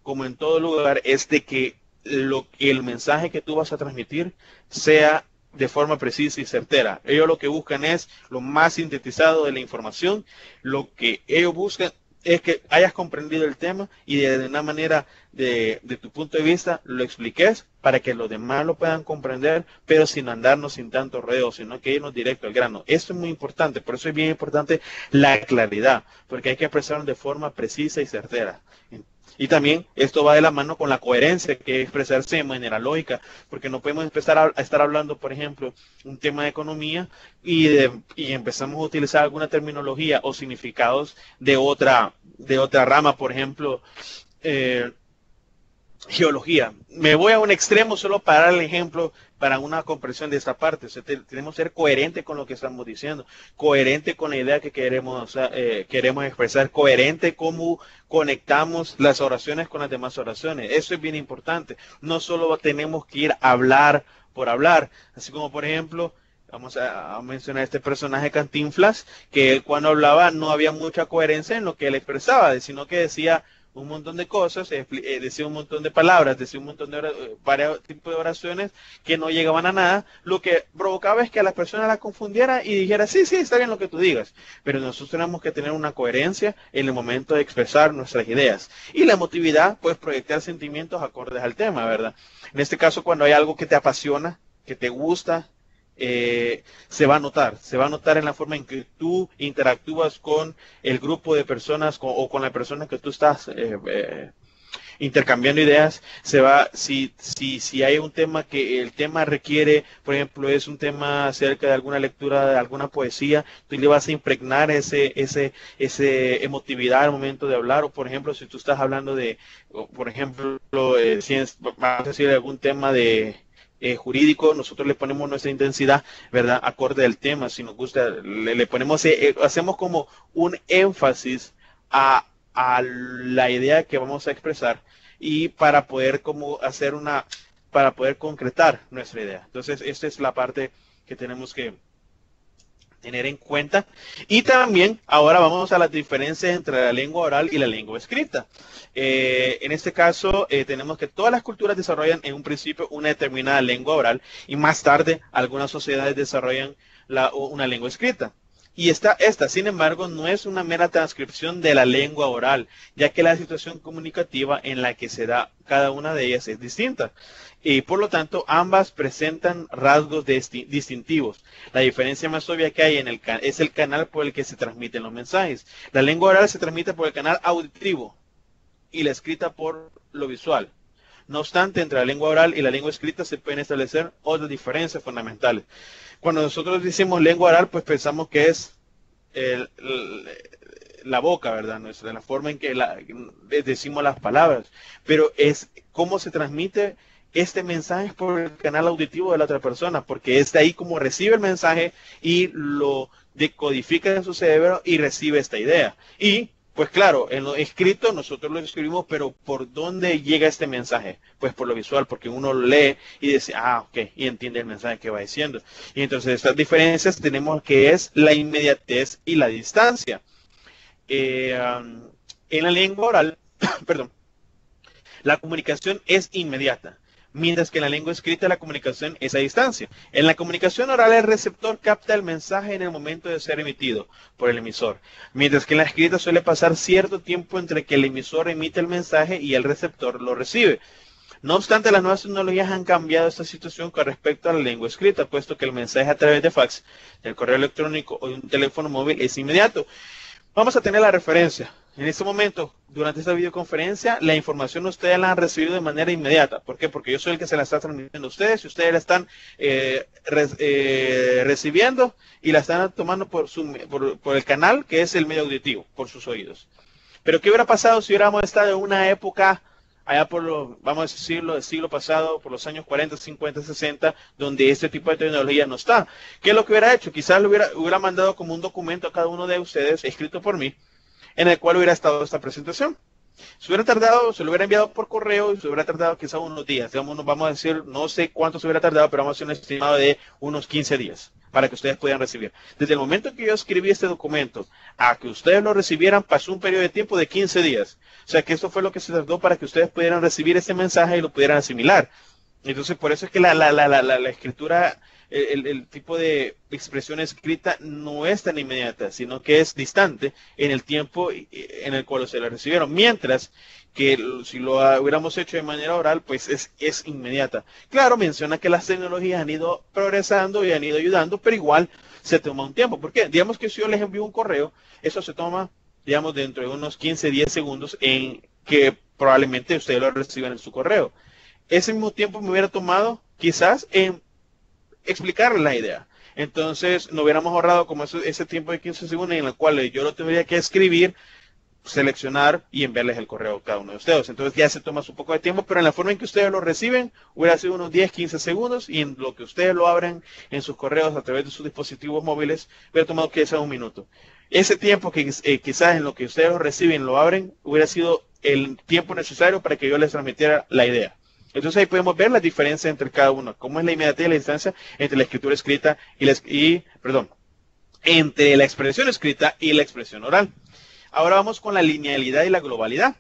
como en todo lugar, es de que el mensaje que tú vas a transmitir sea de forma precisa y certera. Ellos lo que buscan es lo más sintetizado de la información. Lo que ellos buscan es que hayas comprendido el tema y de una manera de tu punto de vista, lo expliques para que los demás lo puedan comprender, pero sin andarnos sin tanto rodeo, sino que irnos directo al grano. Esto es muy importante, por eso es bien importante la claridad, porque hay que expresarlo de forma precisa y certera. Y también esto va de la mano con la coherencia, que es expresarse de manera lógica, porque no podemos empezar a estar hablando, por ejemplo, un tema de economía y empezamos a utilizar alguna terminología o significados de otra rama, por ejemplo, geología. Me voy a un extremo solo para dar el ejemplo para una comprensión de esta parte. O sea, tenemos que ser coherentes con lo que estamos diciendo, coherente con la idea que queremos expresar, coherente cómo conectamos las oraciones con las demás oraciones. Eso es bien importante. No solo tenemos que ir a hablar por hablar, así como por ejemplo, vamos a mencionar este personaje Cantinflas, que él cuando hablaba no había mucha coherencia en lo que él expresaba, sino que decía un montón de cosas, decía un montón de palabras, decía un montón de varios tipos de oraciones que no llegaban a nada, lo que provocaba es que a las personas las confundiera y dijera, sí, está bien lo que tú digas, pero nosotros tenemos que tener una coherencia en el momento de expresar nuestras ideas. Y la emotividad, pues proyectar sentimientos acordes al tema, ¿verdad? En este caso, cuando hay algo que te apasiona, que te gusta, se va a notar en la forma en que tú interactúas con el grupo de personas o con la persona que tú estás intercambiando ideas. Si hay un tema que el tema requiere, por ejemplo, es un tema acerca de alguna lectura, de alguna poesía, tú le vas a impregnar ese emotividad al momento de hablar, o por ejemplo, si tú estás hablando de, por ejemplo, vamos a decir algún tema de jurídico, nosotros le ponemos nuestra intensidad, ¿verdad? Acorde al tema, si nos gusta, le ponemos, hacemos como un énfasis a la idea que vamos a expresar y para poder para poder concretar nuestra idea. Entonces, esta es la parte que tenemos que tener en cuenta. Y también ahora vamos a las diferencias entre la lengua oral y la lengua escrita. En este caso tenemos que todas las culturas desarrollan en un principio una determinada lengua oral y más tarde algunas sociedades desarrollan una lengua escrita. Y esta, sin embargo, no es una mera transcripción de la lengua oral, ya que la situación comunicativa en la que se da cada una de ellas es distinta. Y por lo tanto, ambas presentan rasgos distintivos. La diferencia más obvia que hay es el canal por el que se transmiten los mensajes. La lengua oral se transmite por el canal auditivo y la escrita por lo visual. No obstante, entre la lengua oral y la lengua escrita se pueden establecer otras diferencias fundamentales. Cuando nosotros decimos lengua oral, pues pensamos que es la boca, ¿verdad? La forma en que decimos las palabras. Pero es cómo se transmite este mensaje por el canal auditivo de la otra persona, porque es de ahí como recibe el mensaje y lo decodifica en su cerebro y recibe esta idea. Y pues claro, en lo escrito nosotros lo escribimos, pero ¿por dónde llega este mensaje? Pues por lo visual, porque uno lee y dice, ok, y entiende el mensaje que va diciendo. Y entonces estas diferencias tenemos que es la inmediatez y la distancia. En la lengua oral, perdón, la comunicación es inmediata, mientras que en la lengua escrita la comunicación es a distancia. En la comunicación oral el receptor capta el mensaje en el momento de ser emitido por el emisor, mientras que en la escrita suele pasar cierto tiempo entre que el emisor emite el mensaje y el receptor lo recibe. No obstante, las nuevas tecnologías han cambiado esta situación con respecto a la lengua escrita, puesto que el mensaje a través de fax, del correo electrónico o de un teléfono móvil es inmediato. Vamos a tener la referencia. En este momento, durante esta videoconferencia, la información ustedes la han recibido de manera inmediata. ¿Por qué? Porque yo soy el que se la está transmitiendo a ustedes y ustedes la están recibiendo y la están tomando por el canal que es el medio auditivo, por sus oídos. Pero ¿qué hubiera pasado si hubiéramos estado en una época, allá vamos a decirlo, del siglo pasado, por los años 40, 50, 60, donde este tipo de tecnología no está? ¿Qué es lo que hubiera hecho? Quizás lo hubiera mandado como un documento a cada uno de ustedes, escrito por mí, en el cual hubiera estado esta presentación. Se hubiera tardado, se lo hubiera enviado por correo y se hubiera tardado quizás unos días. Digamos, vamos a decir, no sé cuánto se hubiera tardado, pero vamos a hacer un estimado de unos 15 días para que ustedes puedan recibir. Desde el momento que yo escribí este documento a que ustedes lo recibieran, pasó un periodo de tiempo de 15 días. O sea que esto fue lo que se tardó para que ustedes pudieran recibir este mensaje y lo pudieran asimilar. Entonces, por eso es que la escritura, el tipo de expresión escrita no es tan inmediata, sino que es distante en el tiempo en el cual se la recibieron. Mientras que si lo hubiéramos hecho de manera oral, pues es inmediata. Claro, menciona que las tecnologías han ido progresando y han ido ayudando, pero igual se toma un tiempo. ¿Por qué? Digamos que si yo les envío un correo, eso se toma, digamos, dentro de unos 15, 10 segundos en que probablemente ustedes lo reciban en su correo. Ese mismo tiempo me hubiera tomado quizás en explicarles la idea. Entonces, no hubiéramos ahorrado como ese tiempo de 15 segundos en el cual yo lo tendría que escribir, seleccionar y enviarles el correo a cada uno de ustedes. Entonces ya se toma un poco de tiempo, pero en la forma en que ustedes lo reciben, hubiera sido unos 10, 15 segundos y en lo que ustedes lo abren en sus correos a través de sus dispositivos móviles, hubiera tomado quizás un minuto. Ese tiempo que quizás en lo que ustedes lo reciben, lo abren, hubiera sido el tiempo necesario para que yo les transmitiera la idea. Entonces ahí podemos ver la diferencia entre cada uno, cómo es la inmediatez y la distancia entre la escritura escrita entre la expresión escrita y la expresión oral. Ahora vamos con la linealidad y la globalidad.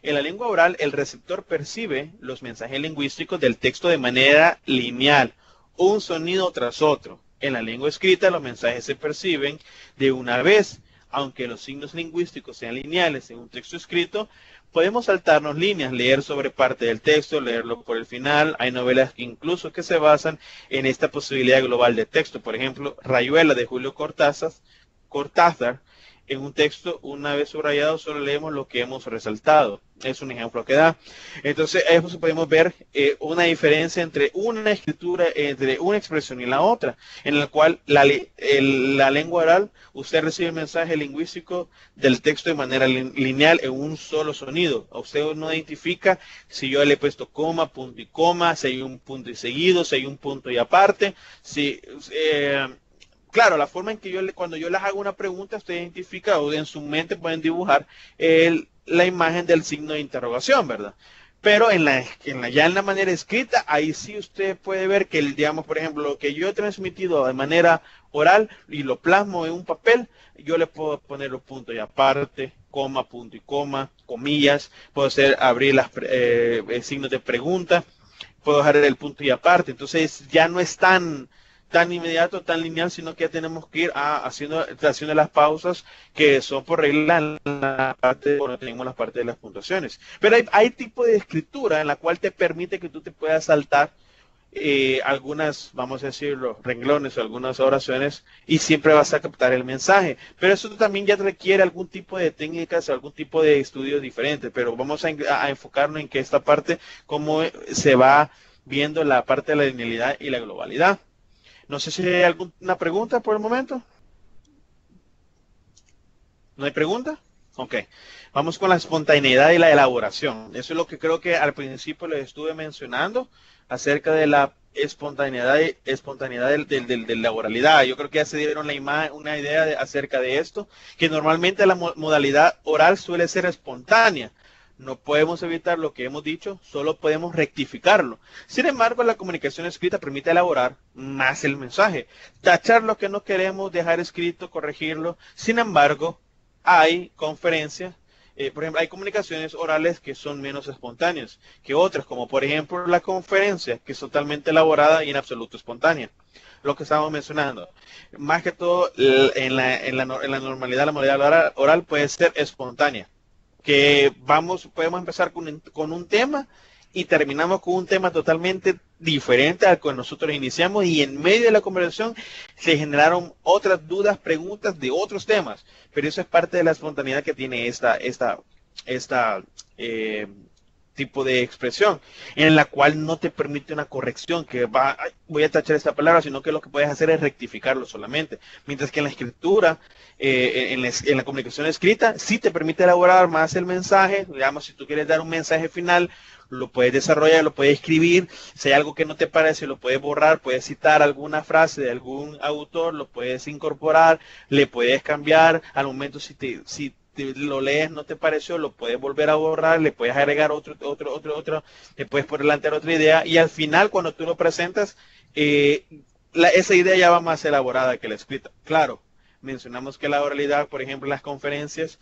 En la lengua oral, el receptor percibe los mensajes lingüísticos del texto de manera lineal, un sonido tras otro. En la lengua escrita, los mensajes se perciben de una vez. Aunque los signos lingüísticos sean lineales en un texto escrito, podemos saltarnos líneas, leer sobre parte del texto, leerlo por el final. Hay novelas incluso que se basan en esta posibilidad global de texto. Por ejemplo, Rayuela de Julio Cortázar, en un texto, una vez subrayado, solo leemos lo que hemos resaltado. Es un ejemplo que da. Entonces, ahí podemos ver una diferencia entre una escritura, entre una expresión y la otra, en la cual la lengua oral, usted recibe el mensaje lingüístico del texto de manera lineal en un solo sonido. A usted no identifica si yo le he puesto coma, punto y coma, si hay un punto y seguido, si hay un punto y aparte, claro, la forma en que cuando yo les hago una pregunta, usted identifica o en su mente pueden dibujar la imagen del signo de interrogación, ¿verdad? Pero ya en la manera escrita, ahí sí usted puede ver que, digamos, por ejemplo, lo que yo he transmitido de manera oral y lo plasmo en un papel, yo le puedo poner los puntos y aparte, coma, punto y coma, comillas, puedo abrir signos de pregunta, puedo dejar el punto y aparte. Entonces ya no es tan inmediato, tan lineal, sino que ya tenemos que ir haciendo las pausas que son por regla en la parte cuando tenemos la parte de las puntuaciones. Pero hay tipo de escritura en la cual te permite que tú te puedas saltar algunas, vamos a decirlo, renglones o algunas oraciones y siempre vas a captar el mensaje. Pero eso también ya requiere algún tipo de técnicas o algún tipo de estudio diferente. Pero vamos a enfocarnos en que esta parte, cómo se va viendo la parte de la linealidad y la globalidad. No sé si hay alguna pregunta por el momento. ¿No hay pregunta? Ok. Vamos con la espontaneidad y la elaboración. Eso es lo que creo que al principio les estuve mencionando acerca de la espontaneidad de la oralidad. Yo creo que ya se dieron una idea acerca de esto, que normalmente la modalidad oral suele ser espontánea. No podemos evitar lo que hemos dicho, solo podemos rectificarlo. Sin embargo, la comunicación escrita permite elaborar más el mensaje, tachar lo que no queremos, dejar escrito, corregirlo. Sin embargo, hay conferencias, por ejemplo, hay comunicaciones orales que son menos espontáneas que otras, como por ejemplo la conferencia, que es totalmente elaborada y en absoluto espontánea. Lo que estábamos mencionando. Más que todo, en la normalidad, la modalidad oral puede ser espontánea. Que podemos empezar con un tema y terminamos con un tema totalmente diferente al que nosotros iniciamos y en medio de la conversación se generaron otras dudas, preguntas de otros temas, pero eso es parte de la espontaneidad que tiene esta tipo de expresión, en la cual no te permite una corrección que voy a tachar esta palabra, sino que lo que puedes hacer es rectificarlo solamente, mientras que en la escritura, en la comunicación escrita, sí te permite elaborar más el mensaje. Digamos, si tú quieres dar un mensaje final, lo puedes desarrollar, lo puedes escribir. Si hay algo que no te parece, lo puedes borrar, puedes citar alguna frase de algún autor, lo puedes incorporar, le puedes cambiar. Al momento, si lo lees, no te pareció, lo puedes volver a borrar, le puedes agregar otro, le puedes poner delante otra idea, y al final, cuando tú lo presentas, esa idea ya va más elaborada que la escrita. Claro, mencionamos que la oralidad, por ejemplo, en las conferencias,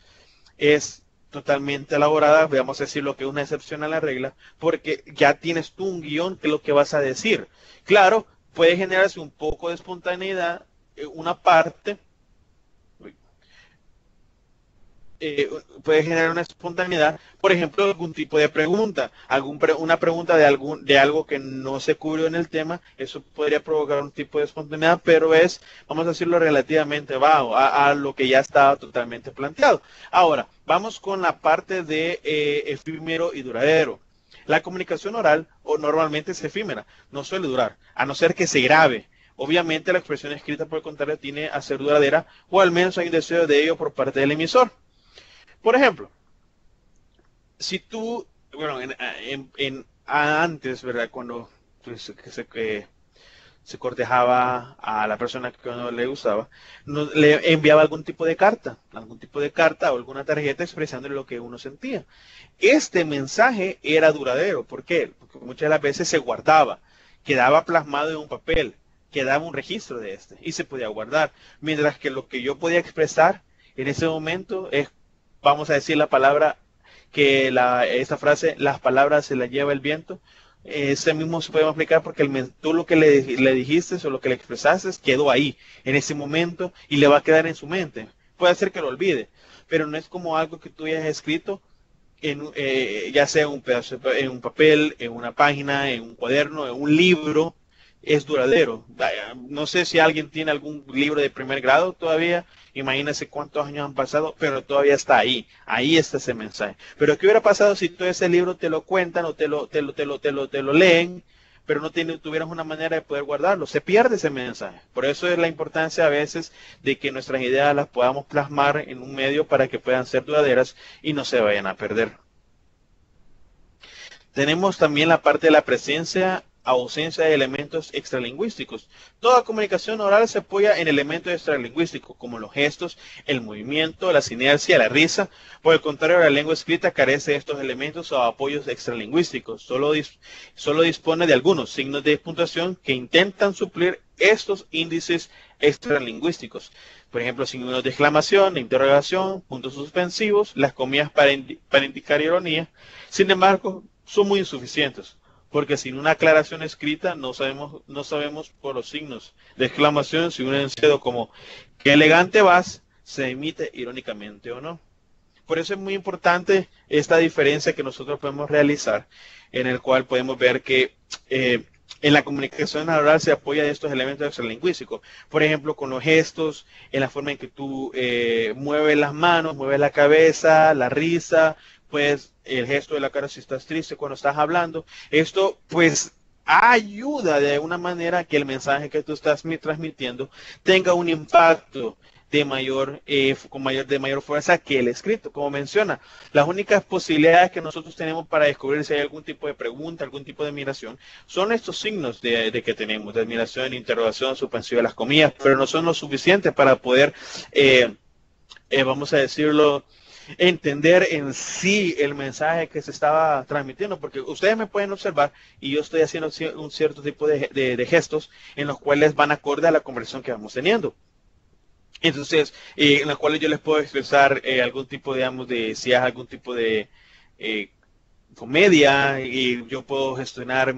es totalmente elaborada, vamos a decir lo que es una excepción a la regla, porque ya tienes tú un guión que es lo que vas a decir. Claro, puede generarse un poco de espontaneidad, una parte, puede generar una espontaneidad, por ejemplo, algún tipo de pregunta, una pregunta de algo que no se cubrió en el tema, eso podría provocar un tipo de espontaneidad, pero es, vamos a decirlo, relativamente bajo a lo que ya estaba totalmente planteado. Ahora, vamos con la parte de efímero y duradero. La comunicación oral normalmente es efímera, no suele durar, a no ser que se grabe. Obviamente la expresión escrita, por el contrario, tiene a ser duradera, o al menos hay un deseo de ello por parte del emisor. Por ejemplo, si tú, bueno, antes, ¿verdad? Cuando pues, se cortejaba a la persona que uno le gustaba, le enviaba algún tipo de carta o alguna tarjeta expresándole lo que uno sentía. Este mensaje era duradero. ¿Por qué? Porque muchas de las veces se guardaba, quedaba plasmado en un papel, quedaba un registro de este y se podía guardar. Mientras que lo que yo podía expresar en ese momento es, vamos a decir la palabra, esta frase, las palabras se las lleva el viento. Ese mismo se puede aplicar porque tú lo que le dijiste o lo que le expresaste quedó ahí, en ese momento, y le va a quedar en su mente. Puede ser que lo olvide, pero no es como algo que tú hayas escrito, ya sea un pedazo, en un papel, en una página, en un cuaderno, en un libro. Es duradero. No sé si alguien tiene algún libro de primer grado todavía, imagínense cuántos años han pasado, pero todavía está ahí está ese mensaje. Pero ¿qué hubiera pasado si todo ese libro te lo cuentan o te lo leen, pero no tuvieras una manera de poder guardarlo? Se pierde ese mensaje. Por eso es la importancia a veces de que nuestras ideas las podamos plasmar en un medio para que puedan ser duraderas y no se vayan a perder. Tenemos también la parte de la presencia, ausencia de elementos extralingüísticos. Toda comunicación oral se apoya en elementos extralingüísticos, como los gestos, el movimiento, la sinergia, la risa. Por el contrario, la lengua escrita carece de estos elementos o apoyos extralingüísticos. Solo dispone de algunos signos de puntuación que intentan suplir estos índices extralingüísticos. Por ejemplo, signos de exclamación, de interrogación, puntos suspensivos, las comillas para indicar ironía. Sin embargo, son muy insuficientes, porque sin una aclaración escrita no sabemos por los signos de exclamación si un enunciado como "qué elegante vas" se emite irónicamente o no. Por eso es muy importante esta diferencia que nosotros podemos realizar, en el cual podemos ver que en la comunicación oral se apoya de estos elementos extralingüísticos. Por ejemplo, con los gestos, en la forma en que tú mueves las manos, mueves la cabeza, la risa, pues el gesto de la cara si estás triste cuando estás hablando. Esto pues ayuda de una manera que el mensaje que tú estás transmitiendo tenga un impacto de mayor fuerza que el escrito. Como menciona, las únicas posibilidades que nosotros tenemos para descubrir si hay algún tipo de pregunta, algún tipo de admiración, son estos signos de que tenemos, de admiración, interrogación, suspensión de las comillas, pero no son lo suficiente para poder, vamos a decirlo, entender en sí el mensaje que se estaba transmitiendo, porque ustedes me pueden observar y yo estoy haciendo un cierto tipo de gestos en los cuales van acorde a la conversación que vamos teniendo. Entonces, en las cuales yo les puedo expresar algún tipo, digamos, si es algún tipo de comedia, y yo puedo gestionar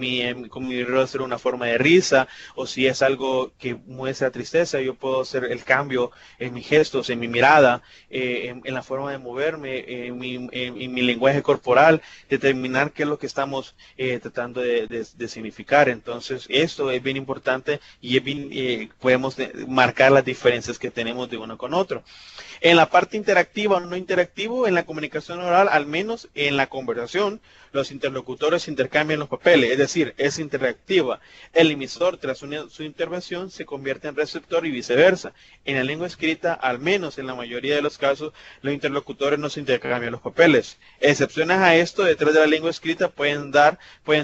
con mi rostro una forma de risa, o si es algo que muestra tristeza, yo puedo hacer el cambio en mis gestos, en mi mirada, en la forma de moverme, en mi lenguaje corporal, determinar qué es lo que estamos tratando de significar. Entonces, esto es bien importante y es bien, podemos marcar las diferencias que tenemos de uno con otro. En la parte interactiva o no interactivo, en la comunicación oral, al menos en la conversación, los interlocutores intercambian los papeles, es decir, es interactiva. El emisor, tras su intervención, se convierte en receptor y viceversa. En la lengua escrita, al menos en la mayoría de los casos, los interlocutores no se intercambian los papeles. Excepciones a esto, detrás de la lengua escrita pueden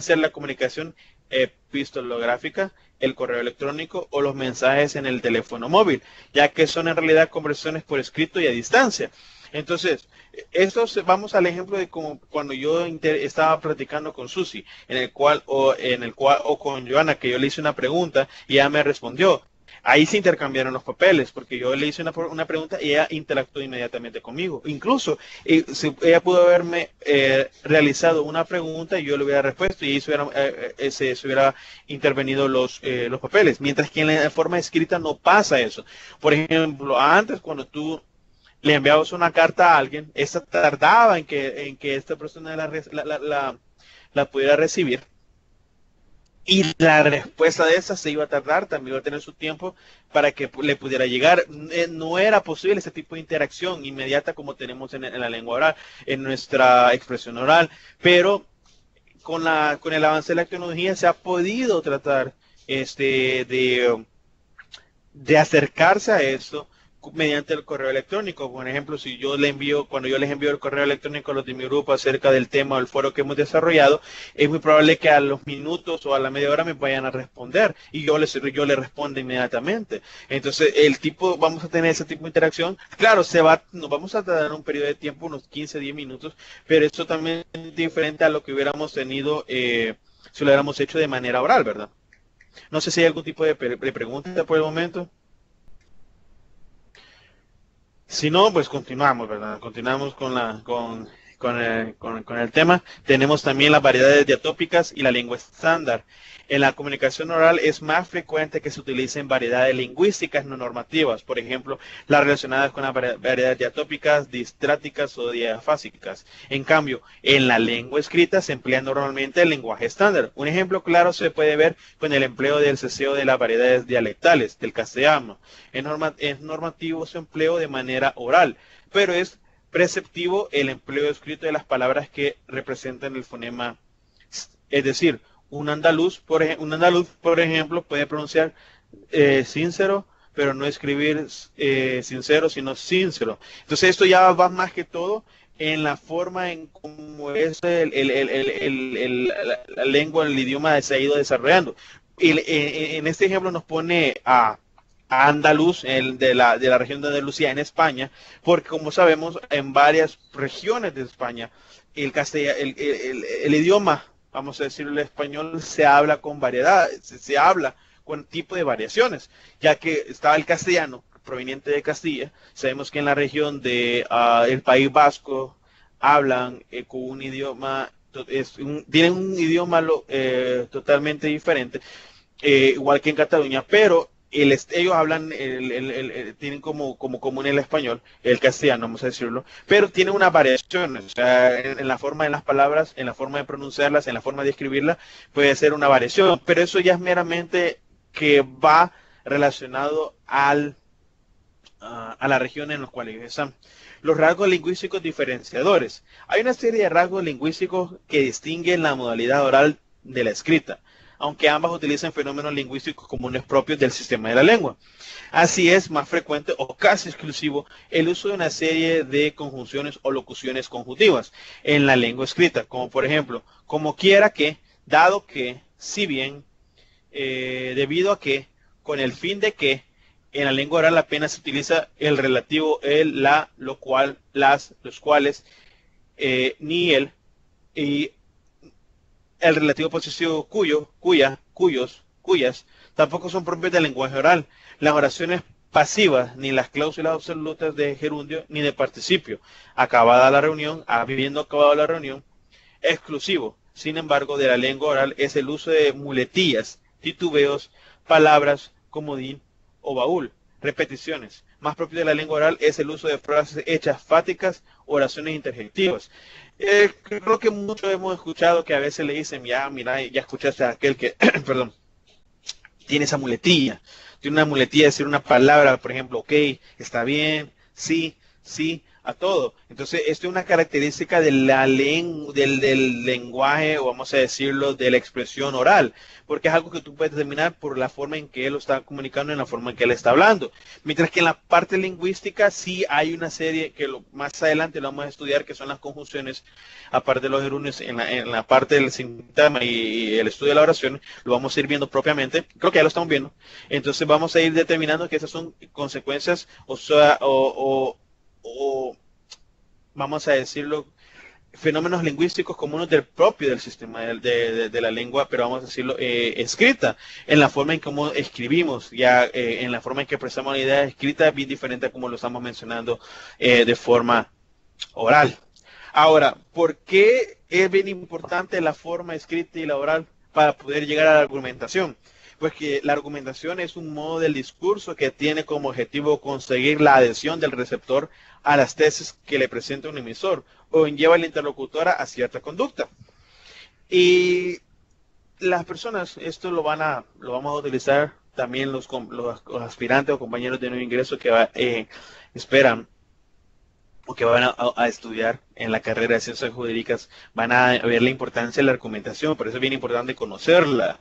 ser la comunicación epistolográfica, el correo electrónico o los mensajes en el teléfono móvil, ya que son en realidad conversaciones por escrito y a distancia. Entonces, vamos al ejemplo de como cuando yo estaba platicando con Susi, o con Joana, que yo le hice una pregunta y ella me respondió. Ahí se intercambiaron los papeles, porque yo le hice una pregunta y ella interactuó inmediatamente conmigo. Incluso ella pudo haberme realizado una pregunta y yo le hubiera respuesto y se hubiera intervenido los papeles. Mientras que en la forma escrita no pasa eso. Por ejemplo, antes cuando tú le enviabas una carta a alguien, esa tardaba en que esta persona la pudiera recibir. Y la respuesta de esa se iba a tardar, también iba a tener su tiempo para que le pudiera llegar. No era posible ese tipo de interacción inmediata como tenemos en la lengua oral, en nuestra expresión oral. Pero con el avance de la tecnología se ha podido tratar de acercarse a esto mediante el correo electrónico. Por ejemplo, si yo le envío, cuando yo les envío el correo electrónico a los de mi grupo acerca del tema o el foro que hemos desarrollado, es muy probable que a los minutos o a la media hora me vayan a responder y yo les respondo inmediatamente. Entonces, vamos a tener ese tipo de interacción. Claro, nos vamos a tardar un periodo de tiempo, unos 15, 10 minutos, pero eso también es diferente a lo que hubiéramos tenido si lo hubiéramos hecho de manera oral, ¿verdad? No sé si hay algún tipo de pregunta por el momento. Si no, pues continuamos, ¿verdad? Continuamos con el tema. Tenemos también las variedades diatópicas y la lengua estándar. En la comunicación oral es más frecuente que se utilicen variedades lingüísticas no normativas, por ejemplo, las relacionadas con las variedades diatópicas, distráticas o diafásicas. En cambio, en la lengua escrita se emplea normalmente el lenguaje estándar. Un ejemplo claro se puede ver con el empleo del ceseo de las variedades dialectales del castellano. Es normativo su empleo de manera oral, pero es preceptivo el empleo escrito de las palabras que representan el fonema. Es decir, un andaluz, por ejemplo, puede pronunciar sincero, pero no escribir sincero, sino sincero. Entonces esto ya va más que todo en la forma en cómo es la lengua, el idioma se ha ido desarrollando. En este ejemplo nos pone a andaluz, de la región de Andalucía en España, porque como sabemos, en varias regiones de España, el idioma, vamos a decirlo, el español se habla con variedad, se habla con tipo de variaciones, ya que estaba el castellano proveniente de Castilla. Sabemos que en la región de el País Vasco hablan con un idioma, tienen un idioma totalmente diferente, igual que en Cataluña, pero ellos hablan, tienen como común el español, el castellano, vamos a decirlo, pero tienen unas variaciones, o sea, en la forma de las palabras, en la forma de pronunciarlas, en la forma de escribirlas, puede ser una variación, pero eso ya es meramente que va relacionado a la región en la cual ellos están. Los rasgos lingüísticos diferenciadores. Hay una serie de rasgos lingüísticos que distinguen la modalidad oral de la escrita, aunque ambas utilizan fenómenos lingüísticos comunes propios del sistema de la lengua. Así es más frecuente o casi exclusivo el uso de una serie de conjunciones o locuciones conjuntivas en la lengua escrita, como por ejemplo, como quiera que, dado que, si bien, debido a que, con el fin de que. En la lengua oral apenas se utiliza el relativo el, la, lo cual, las, los cuales, ni el, y el relativo posesivo cuyo, cuya, cuyos, cuyas, tampoco son propios del lenguaje oral. Las oraciones pasivas, ni las cláusulas absolutas de gerundio, ni de participio. Acabada la reunión, habiendo acabado la reunión, exclusivo, sin embargo, de la lengua oral es el uso de muletillas, titubeos, palabras, comodín o baúl, repeticiones. Más propio de la lengua oral es el uso de frases hechas fáticas, oraciones interjectivas. Creo que muchos hemos escuchado que a veces le dicen, ya, mira, ya escuchaste a aquel que, perdón, tiene esa muletilla. Tiene una muletilla de decir una palabra, por ejemplo, ok, está bien, sí, sí, a todo. Entonces, esto es una característica de del lenguaje, o vamos a decirlo, de la expresión oral, porque es algo que tú puedes determinar por la forma en que él lo está comunicando, en la forma en que él está hablando. Mientras que en la parte lingüística sí hay una serie que más adelante lo vamos a estudiar, que son las conjunciones, aparte de los gerundios, en la parte del sintagma y el estudio de la oración, lo vamos a ir viendo propiamente. Creo que ya lo estamos viendo. Entonces vamos a ir determinando que esas son consecuencias, o vamos a decirlo, fenómenos lingüísticos comunes del propio del sistema de la lengua, pero vamos a decirlo, escrita, en la forma en cómo escribimos, ya en la forma en que expresamos la idea escrita, bien diferente a como lo estamos mencionando de forma oral. Ahora, ¿por qué es bien importante la forma escrita y la oral para poder llegar a la argumentación? Pues que la argumentación es un modo del discurso que tiene como objetivo conseguir la adhesión del receptor a las tesis que le presenta un emisor o lleva a la interlocutora a cierta conducta. Y las personas, esto lo vamos a utilizar también los aspirantes o compañeros de nuevo ingreso que esperan o que van a estudiar en la carrera de ciencias jurídicas, van a ver la importancia de la argumentación. Por eso es bien importante conocerla,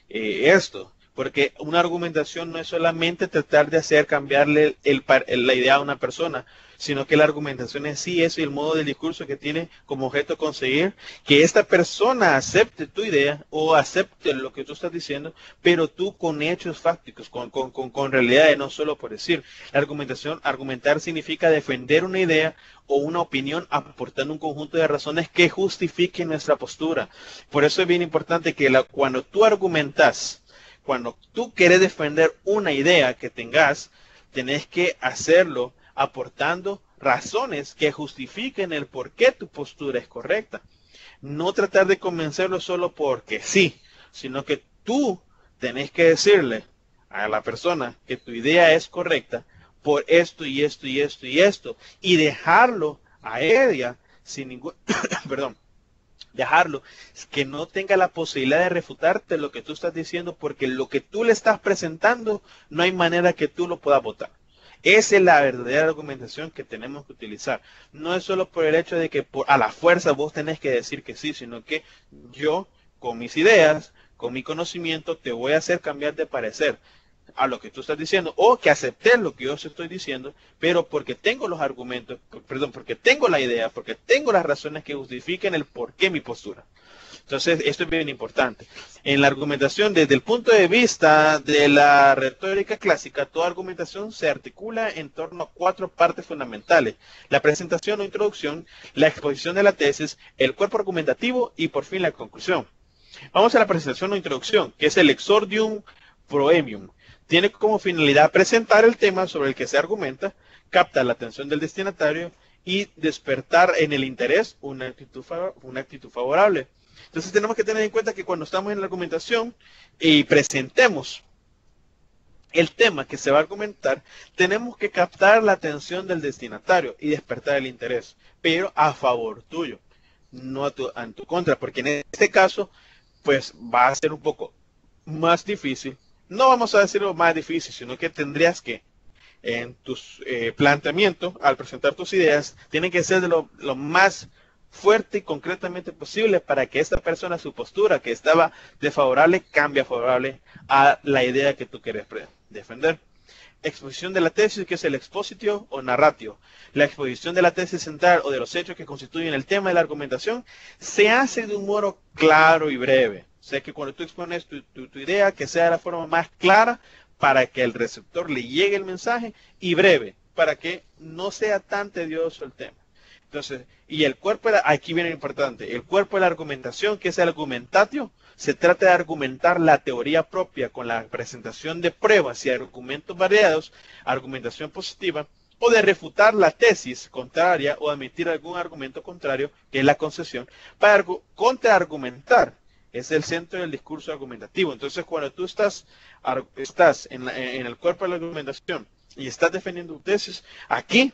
esto, porque una argumentación no es solamente tratar de hacer cambiarle la idea a una persona, sino que la argumentación en sí es el modo del discurso que tiene como objeto conseguir que esta persona acepte tu idea o acepte lo que tú estás diciendo, pero tú con hechos fácticos, con realidades, no solo por decir. La argumentación, argumentar significa defender una idea o una opinión aportando un conjunto de razones que justifiquen nuestra postura. Por eso es bien importante que cuando tú argumentas, cuando tú quieres defender una idea que tengas, tenés que hacerlo aportando razones que justifiquen el por qué tu postura es correcta. No tratar de convencerlo solo porque sí, sino que tú tenés que decirle a la persona que tu idea es correcta por esto y esto y esto y esto, y dejarlo a ella sin ningún, perdón, dejarlo que no tenga la posibilidad de refutarte lo que tú estás diciendo, porque lo que tú le estás presentando no hay manera que tú lo puedas votar. Esa es la verdadera argumentación que tenemos que utilizar. No es solo por el hecho de que a la fuerza vos tenés que decir que sí, sino que yo, con mis ideas, con mi conocimiento, te voy a hacer cambiar de parecer a lo que tú estás diciendo, o que aceptes lo que yo estoy diciendo, pero porque tengo los argumentos, perdón, porque tengo la idea, porque tengo las razones que justifiquen el por qué mi postura. Entonces, esto es bien importante. En la argumentación, desde el punto de vista de la retórica clásica, toda argumentación se articula en torno a 4 partes fundamentales: la presentación o introducción, la exposición de la tesis, el cuerpo argumentativo y por fin la conclusión. Vamos a la presentación o introducción, que es el exordium proemium. Tiene como finalidad presentar el tema sobre el que se argumenta, captar la atención del destinatario y despertar en el interés una actitud favorable. Entonces tenemos que tener en cuenta que cuando estamos en la argumentación y presentemos el tema que se va a argumentar, tenemos que captar la atención del destinatario y despertar el interés, pero a favor tuyo, no en tu contra, porque en este caso pues va a ser un poco más difícil. No vamos a decirlo más difícil, sino que tendrías que, en tus planteamientos, al presentar tus ideas, tienen que ser de lo más fuerte y concretamente posible para que esta persona, su postura que estaba desfavorable, cambie a favorable a la idea que tú quieres defender. Exposición de la tesis, que es el expositio o narratio. La exposición de la tesis central o de los hechos que constituyen el tema de la argumentación se hace de un modo claro y breve. O sea que cuando tú expones tu idea, que sea de la forma más clara para que el receptor le llegue el mensaje, y breve, para que no sea tan tedioso el tema. Entonces, y el cuerpo, aquí viene lo importante, el cuerpo de la argumentación, que es el argumentatio, se trata de argumentar la teoría propia con la presentación de pruebas y argumentos variados, argumentación positiva, o de refutar la tesis contraria o admitir algún argumento contrario, que es la concesión, para contraargumentar. Es el centro del discurso argumentativo. Entonces, cuando tú estás en el cuerpo de la argumentación y estás defendiendo tu tesis, aquí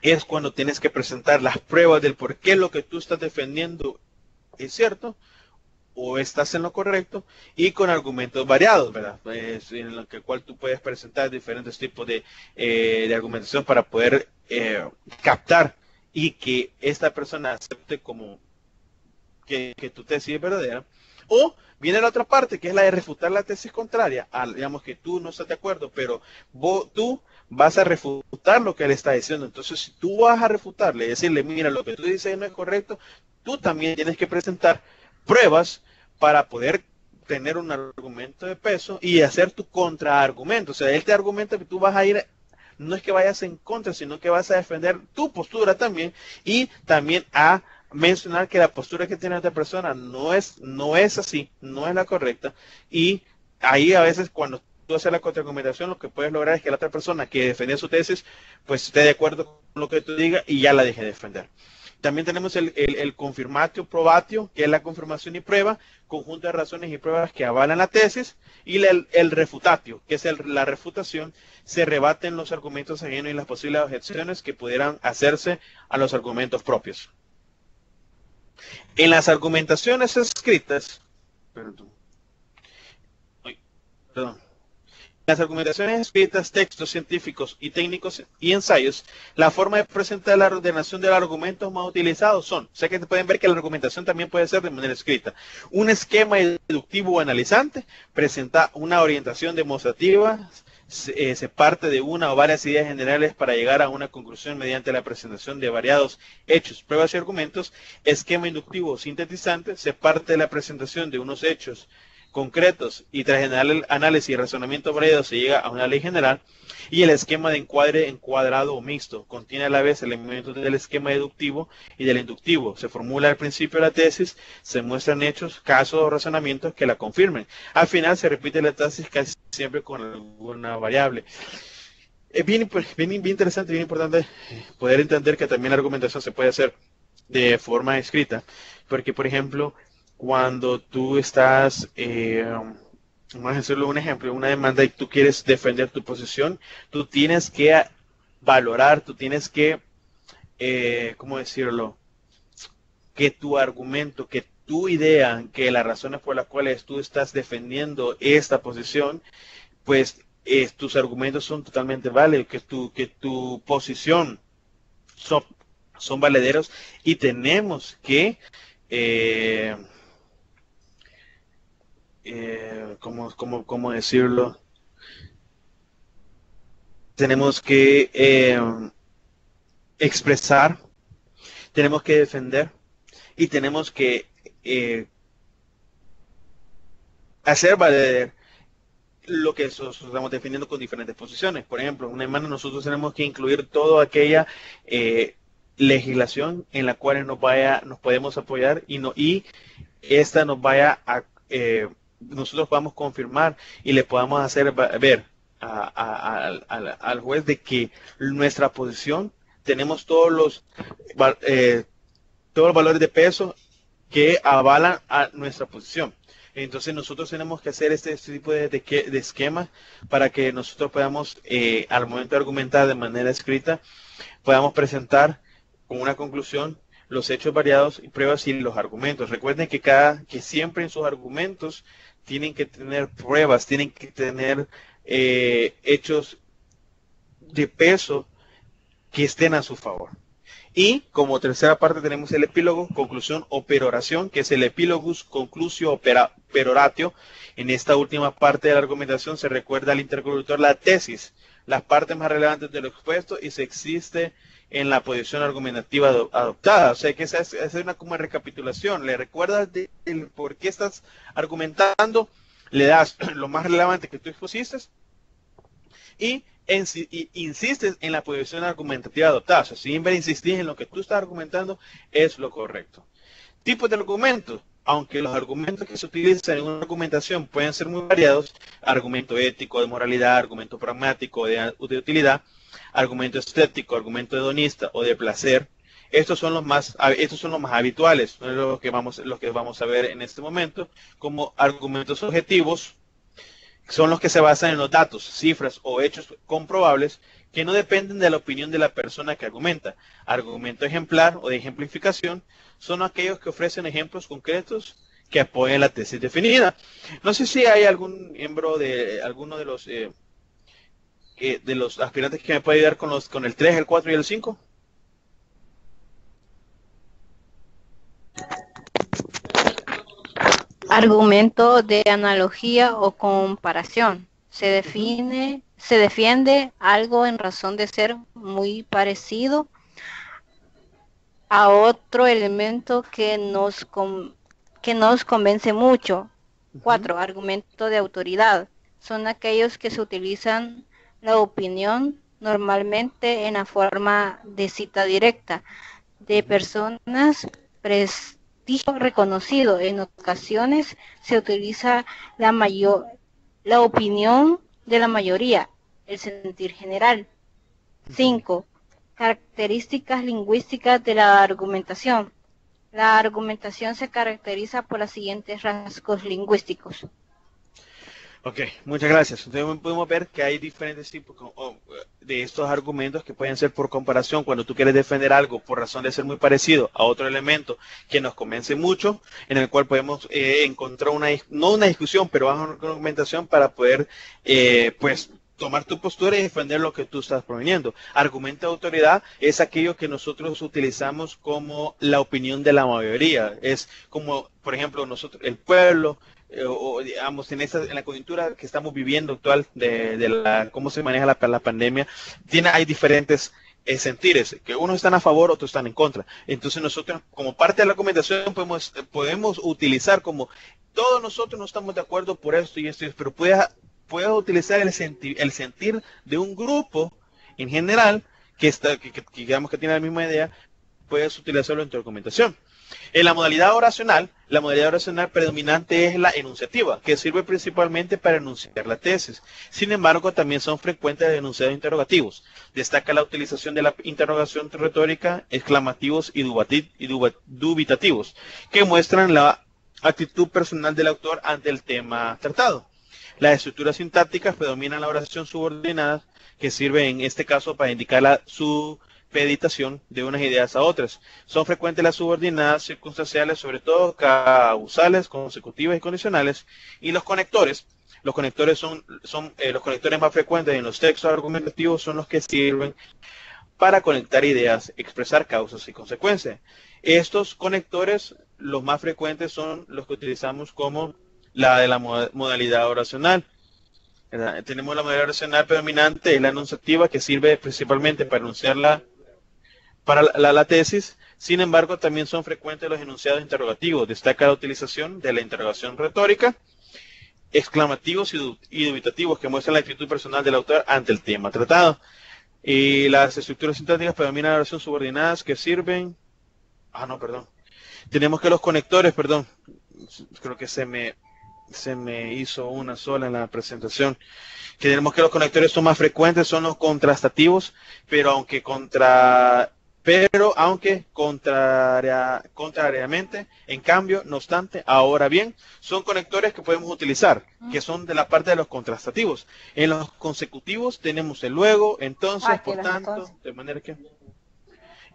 es cuando tienes que presentar las pruebas del por qué lo que tú estás defendiendo es cierto o estás en lo correcto, y con argumentos variados, ¿verdad? Pues, en el cual tú puedes presentar diferentes tipos de argumentación para poder captar y que esta persona acepte como que tu tesis es verdadera. O viene la otra parte, que es la de refutar la tesis contraria, digamos que tú no estás de acuerdo, pero tú vas a refutar lo que él está diciendo. Entonces, si tú vas a refutarle y decirle, mira, lo que tú dices no es correcto, tú también tienes que presentar pruebas para poder tener un argumento de peso y hacer tu contraargumento. O sea, este argumento que tú vas a ir, no es que vayas en contra, sino que vas a defender tu postura también, y también a mencionar que la postura que tiene otra persona no es así, no es la correcta, y ahí a veces cuando tú haces la contraargumentación, lo que puedes lograr es que la otra persona que defendía su tesis pues esté de acuerdo con lo que tú digas y ya la deje de defender. También tenemos el confirmatio probatio, que es la confirmación y prueba, conjunto de razones y pruebas que avalan la tesis, y el refutatio, que es la refutación, se rebaten los argumentos ajenos y las posibles objeciones que pudieran hacerse a los argumentos propios. En las argumentaciones escritas, perdón. Las argumentaciones escritas, textos científicos y técnicos y ensayos, la forma de presentar la ordenación de los argumentos más utilizados son, o sea que pueden ver que la argumentación también puede ser de manera escrita. Un esquema deductivo o analizante presenta una orientación demostrativa, se parte de una o varias ideas generales para llegar a una conclusión mediante la presentación de variados hechos, pruebas y argumentos. Esquema inductivo o sintetizante, se parte de la presentación de unos hechos concretos y tras general análisis y razonamiento variado se llega a una ley general. Y el esquema de encuadre encuadrado o mixto contiene a la vez elementos del esquema deductivo y del inductivo. Se formula al principio de la tesis, se muestran hechos, casos o razonamientos que la confirmen. Al final se repite la tesis casi siempre con alguna variable. Es bien interesante, bien importante poder entender que también la argumentación se puede hacer de forma escrita, porque por ejemplo, cuando tú estás, vamos a hacerlo un ejemplo, una demanda y tú quieres defender tu posición, tú tienes que valorar, tú tienes que, ¿cómo decirlo? Que tu argumento, que tu idea, que las razones por las cuales tú estás defendiendo esta posición, pues tus argumentos son totalmente válidos, que tu posición son valederos y tenemos que... ¿cómo decirlo? Tenemos que expresar, tenemos que defender y tenemos que hacer valer lo que estamos defendiendo con diferentes posiciones. Por ejemplo, en una demanda nosotros tenemos que incluir toda aquella legislación en la cual nos podemos apoyar y esta nos vaya a nosotros podamos confirmar y le podamos hacer ver al juez de que nuestra posición tenemos todos los valores de peso que avalan a nuestra posición. Entonces nosotros tenemos que hacer este tipo de esquema para que nosotros podamos al momento de argumentar de manera escrita podamos presentar con una conclusión los hechos variados y pruebas y los argumentos. Recuerden que siempre en sus argumentos tienen que tener pruebas, tienen que tener hechos de peso que estén a su favor. Y como tercera parte tenemos el epílogo, conclusión o peroración, que es el epilogus conclusio peroratio. En esta última parte de la argumentación se recuerda al interlocutor la tesis, las partes más relevantes de lo expuesto y se existe en la posición argumentativa adoptada. O sea que esa es una como recapitulación. Le recuerdas por qué estás argumentando, le das lo más relevante que tú expusiste y insistes en la posición argumentativa adoptada. O sea, siempre insistís en lo que tú estás argumentando es lo correcto. Tipos de argumentos. Aunque los argumentos que se utilizan en una argumentación pueden ser muy variados, argumento ético, de moralidad, argumento pragmático, de utilidad, argumento estético, argumento hedonista o de placer, estos son los más habituales, los que vamos a ver en este momento, como argumentos objetivos, son los que se basan en los datos, cifras o hechos comprobables que no dependen de la opinión de la persona que argumenta. Argumento ejemplar o de ejemplificación son aquellos que ofrecen ejemplos concretos que apoyen la tesis definida. No sé si hay algún miembro de alguno de los aspirantes que me puede ayudar con el 3, el 4 y el 5. Argumento de analogía o comparación. Se defiende algo en razón de ser muy parecido a otro elemento que nos convence mucho. 4. Argumento de autoridad. Son aquellos que se utilizan la opinión normalmente en la forma de cita directa de personas prestigio reconocido. En ocasiones se utiliza la opinión de la mayoría, el sentir general. 5. Características lingüísticas de la argumentación. La argumentación se caracteriza por los siguientes rasgos lingüísticos. Ok, muchas gracias. Entonces podemos ver que hay diferentes tipos de estos argumentos que pueden ser por comparación. Cuando tú quieres defender algo por razón de ser muy parecido a otro elemento que nos convence mucho, en el cual podemos encontrar no una discusión, pero una argumentación para poder, pues, tomar tu postura y defender lo que tú estás proveniendo. Argumento de autoridad es aquello que nosotros utilizamos como la opinión de la mayoría. Es como, por ejemplo, nosotros, el pueblo, o digamos en la coyuntura que estamos viviendo actual de cómo se maneja la pandemia, hay diferentes sentires, que unos están a favor, otros están en contra. Entonces nosotros, como parte de la argumentación, podemos utilizar como todos nosotros no estamos de acuerdo por esto y esto, pero puedes utilizar el sentir de un grupo en general que digamos que tiene la misma idea, puedes utilizarlo en tu argumentación. En la modalidad oracional predominante es la enunciativa, que sirve principalmente para enunciar la tesis. Sin embargo, también son frecuentes los enunciados interrogativos. Destaca la utilización de la interrogación retórica, exclamativos y dubitativos, que muestran la actitud personal del autor ante el tema tratado. Las estructuras sintácticas predominan la oración subordinada, que sirve en este caso para indicar la supeditación de unas ideas a otras. Son frecuentes las subordinadas circunstanciales, sobre todo causales, consecutivas y condicionales, y los conectores. Los conectores los conectores más frecuentes en los textos argumentativos son los que sirven para conectar ideas, expresar causas y consecuencias. Estos conectores, los más frecuentes son los que utilizamos como la de la modalidad oracional. Tenemos la modalidad oracional predominante, es la enunciativa, que sirve principalmente para enunciar la tesis. Sin embargo, también son frecuentes los enunciados interrogativos. Destaca la utilización de la interrogación retórica, exclamativos y dubitativos, que muestran la actitud personal del autor ante el tema tratado. Y las estructuras sintácticas predominan la oración subordinadas, que sirven... Tenemos que los conectores, creo que se me hizo una sola en la presentación. Que tenemos que los conectores son más frecuentes, son los contrastativos, pero aunque contrariamente, en cambio, no obstante, ahora bien, son conectores que podemos utilizar, que son de la parte de los contrastativos. En los consecutivos tenemos el luego, entonces, por tanto, de manera que...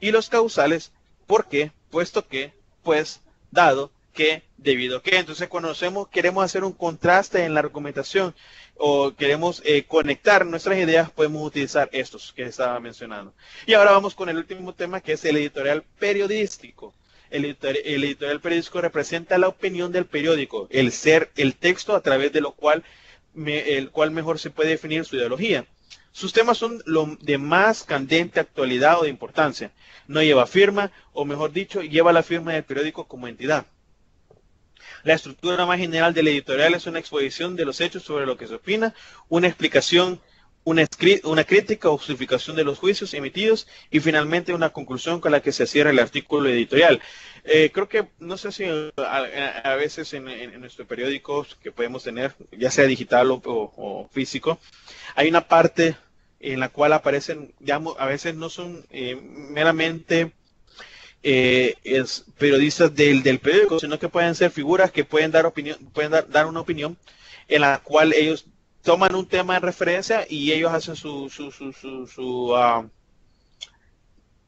Y los causales, ¿por qué? Puesto que, pues, dado que, debido a que. Entonces, cuando queremos hacer un contraste en la argumentación o queremos conectar nuestras ideas, podemos utilizar estos que estaba mencionando. Y ahora vamos con el último tema, que es el editorial periodístico. El editorial periodístico representa la opinión del periódico, el texto a través de el cual mejor se puede definir su ideología. Sus temas son lo de más candente actualidad o de importancia. No lleva firma, o mejor dicho, lleva la firma del periódico como entidad. La estructura más general del editorial es una exposición de los hechos sobre lo que se opina, una explicación, una crítica o justificación de los juicios emitidos y finalmente una conclusión con la que se cierra el artículo editorial. Creo que, no sé si a veces en nuestros periódicos que podemos tener, ya sea digital o físico, hay una parte en la cual aparecen, a veces no son meramente periodistas del periódico, sino que pueden ser figuras que pueden dar una opinión en la cual ellos toman un tema de referencia y ellos hacen su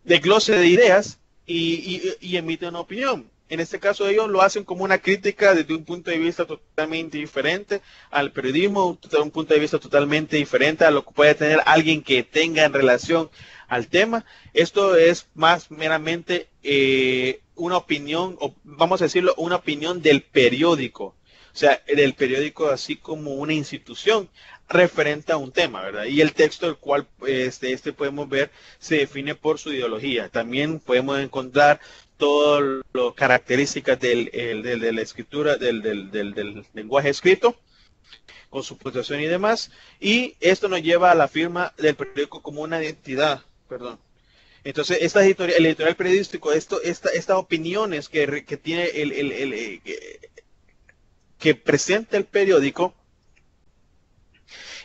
desglose de ideas y emiten una opinión. En este caso ellos lo hacen como una crítica desde un punto de vista totalmente diferente al periodismo, un punto de vista totalmente diferente a lo que puede tener alguien que tenga en relación al tema. Esto es más meramente una opinión, o vamos a decirlo, una opinión del periódico. O sea, del periódico así como una institución referente a un tema, ¿verdad? Y el texto del cual podemos ver se define por su ideología. También podemos encontrar todas las características de la escritura, del lenguaje escrito, con su puntuación y demás. Y esto nos lleva a la firma del periódico como una identidad, Entonces, el editorial periodístico, estas opiniones que tiene que presenta el periódico,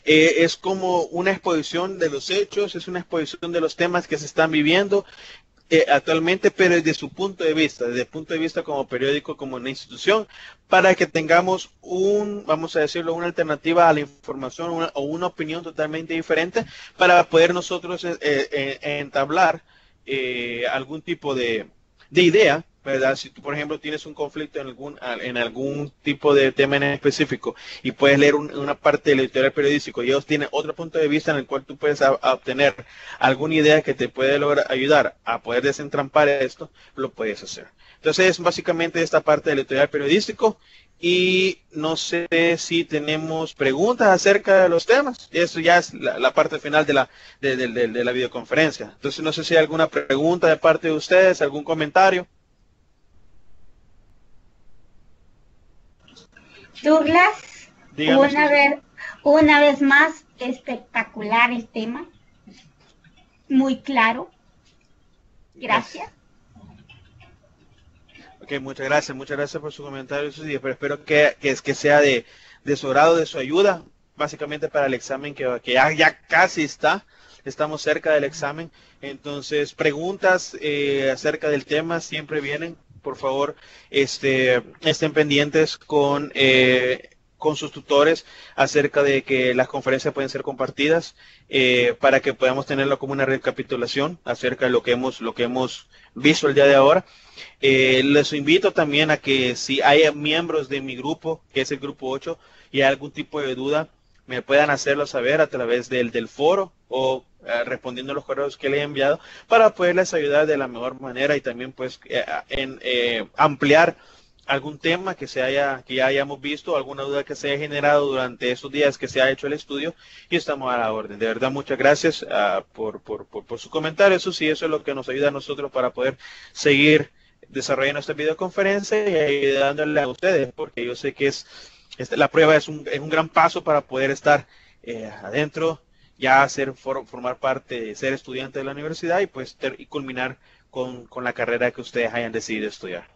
es como una exposición de los hechos, es una exposición de los temas que se están viviendo actualmente, pero desde su punto de vista, desde el punto de vista como periódico, como una institución, para que tengamos vamos a decirlo, una alternativa a la información o una opinión totalmente diferente para poder nosotros entablar algún tipo de idea, ¿verdad? Si tú, por ejemplo, tienes un conflicto en algún tipo de tema en específico y puedes leer una parte del editorial periodístico y ellos tienen otro punto de vista en el cual tú puedes obtener alguna idea que te puede lograr ayudar a poder desentrampar esto, lo puedes hacer. Entonces, básicamente esta parte del editorial periodístico, y no sé si tenemos preguntas acerca de los temas. Eso ya es la parte final de la videoconferencia. Entonces, no sé si hay alguna pregunta de parte de ustedes, algún comentario. Douglas, Dígame, una vez más, espectacular el tema. Muy claro. Gracias. Ok, muchas gracias por su comentario, Susi, pero espero que sea de su agrado, de su ayuda, básicamente para el examen que ya casi estamos cerca del examen. Entonces, preguntas acerca del tema siempre vienen. Por favor, estén pendientes con sus tutores acerca de que las conferencias pueden ser compartidas para que podamos tenerlo como una recapitulación acerca de lo que hemos visto el día de ahora. Les invito también a que si hay miembros de mi grupo, que es el grupo 8, y hay algún tipo de duda, me puedan hacerlo saber a través del foro o respondiendo a los correos que les he enviado para poderles ayudar de la mejor manera y también pues ampliar algún tema que ya hayamos visto, alguna duda que se haya generado durante esos días que se ha hecho el estudio, y estamos a la orden. De verdad, muchas gracias por su comentario. Eso sí, eso es lo que nos ayuda a nosotros para poder seguir desarrollando esta videoconferencia y ayudándole a ustedes, porque yo sé que la prueba es un gran paso para poder estar adentro, ya formar parte, ser estudiante de la universidad y pues y culminar con la carrera que ustedes hayan decidido estudiar.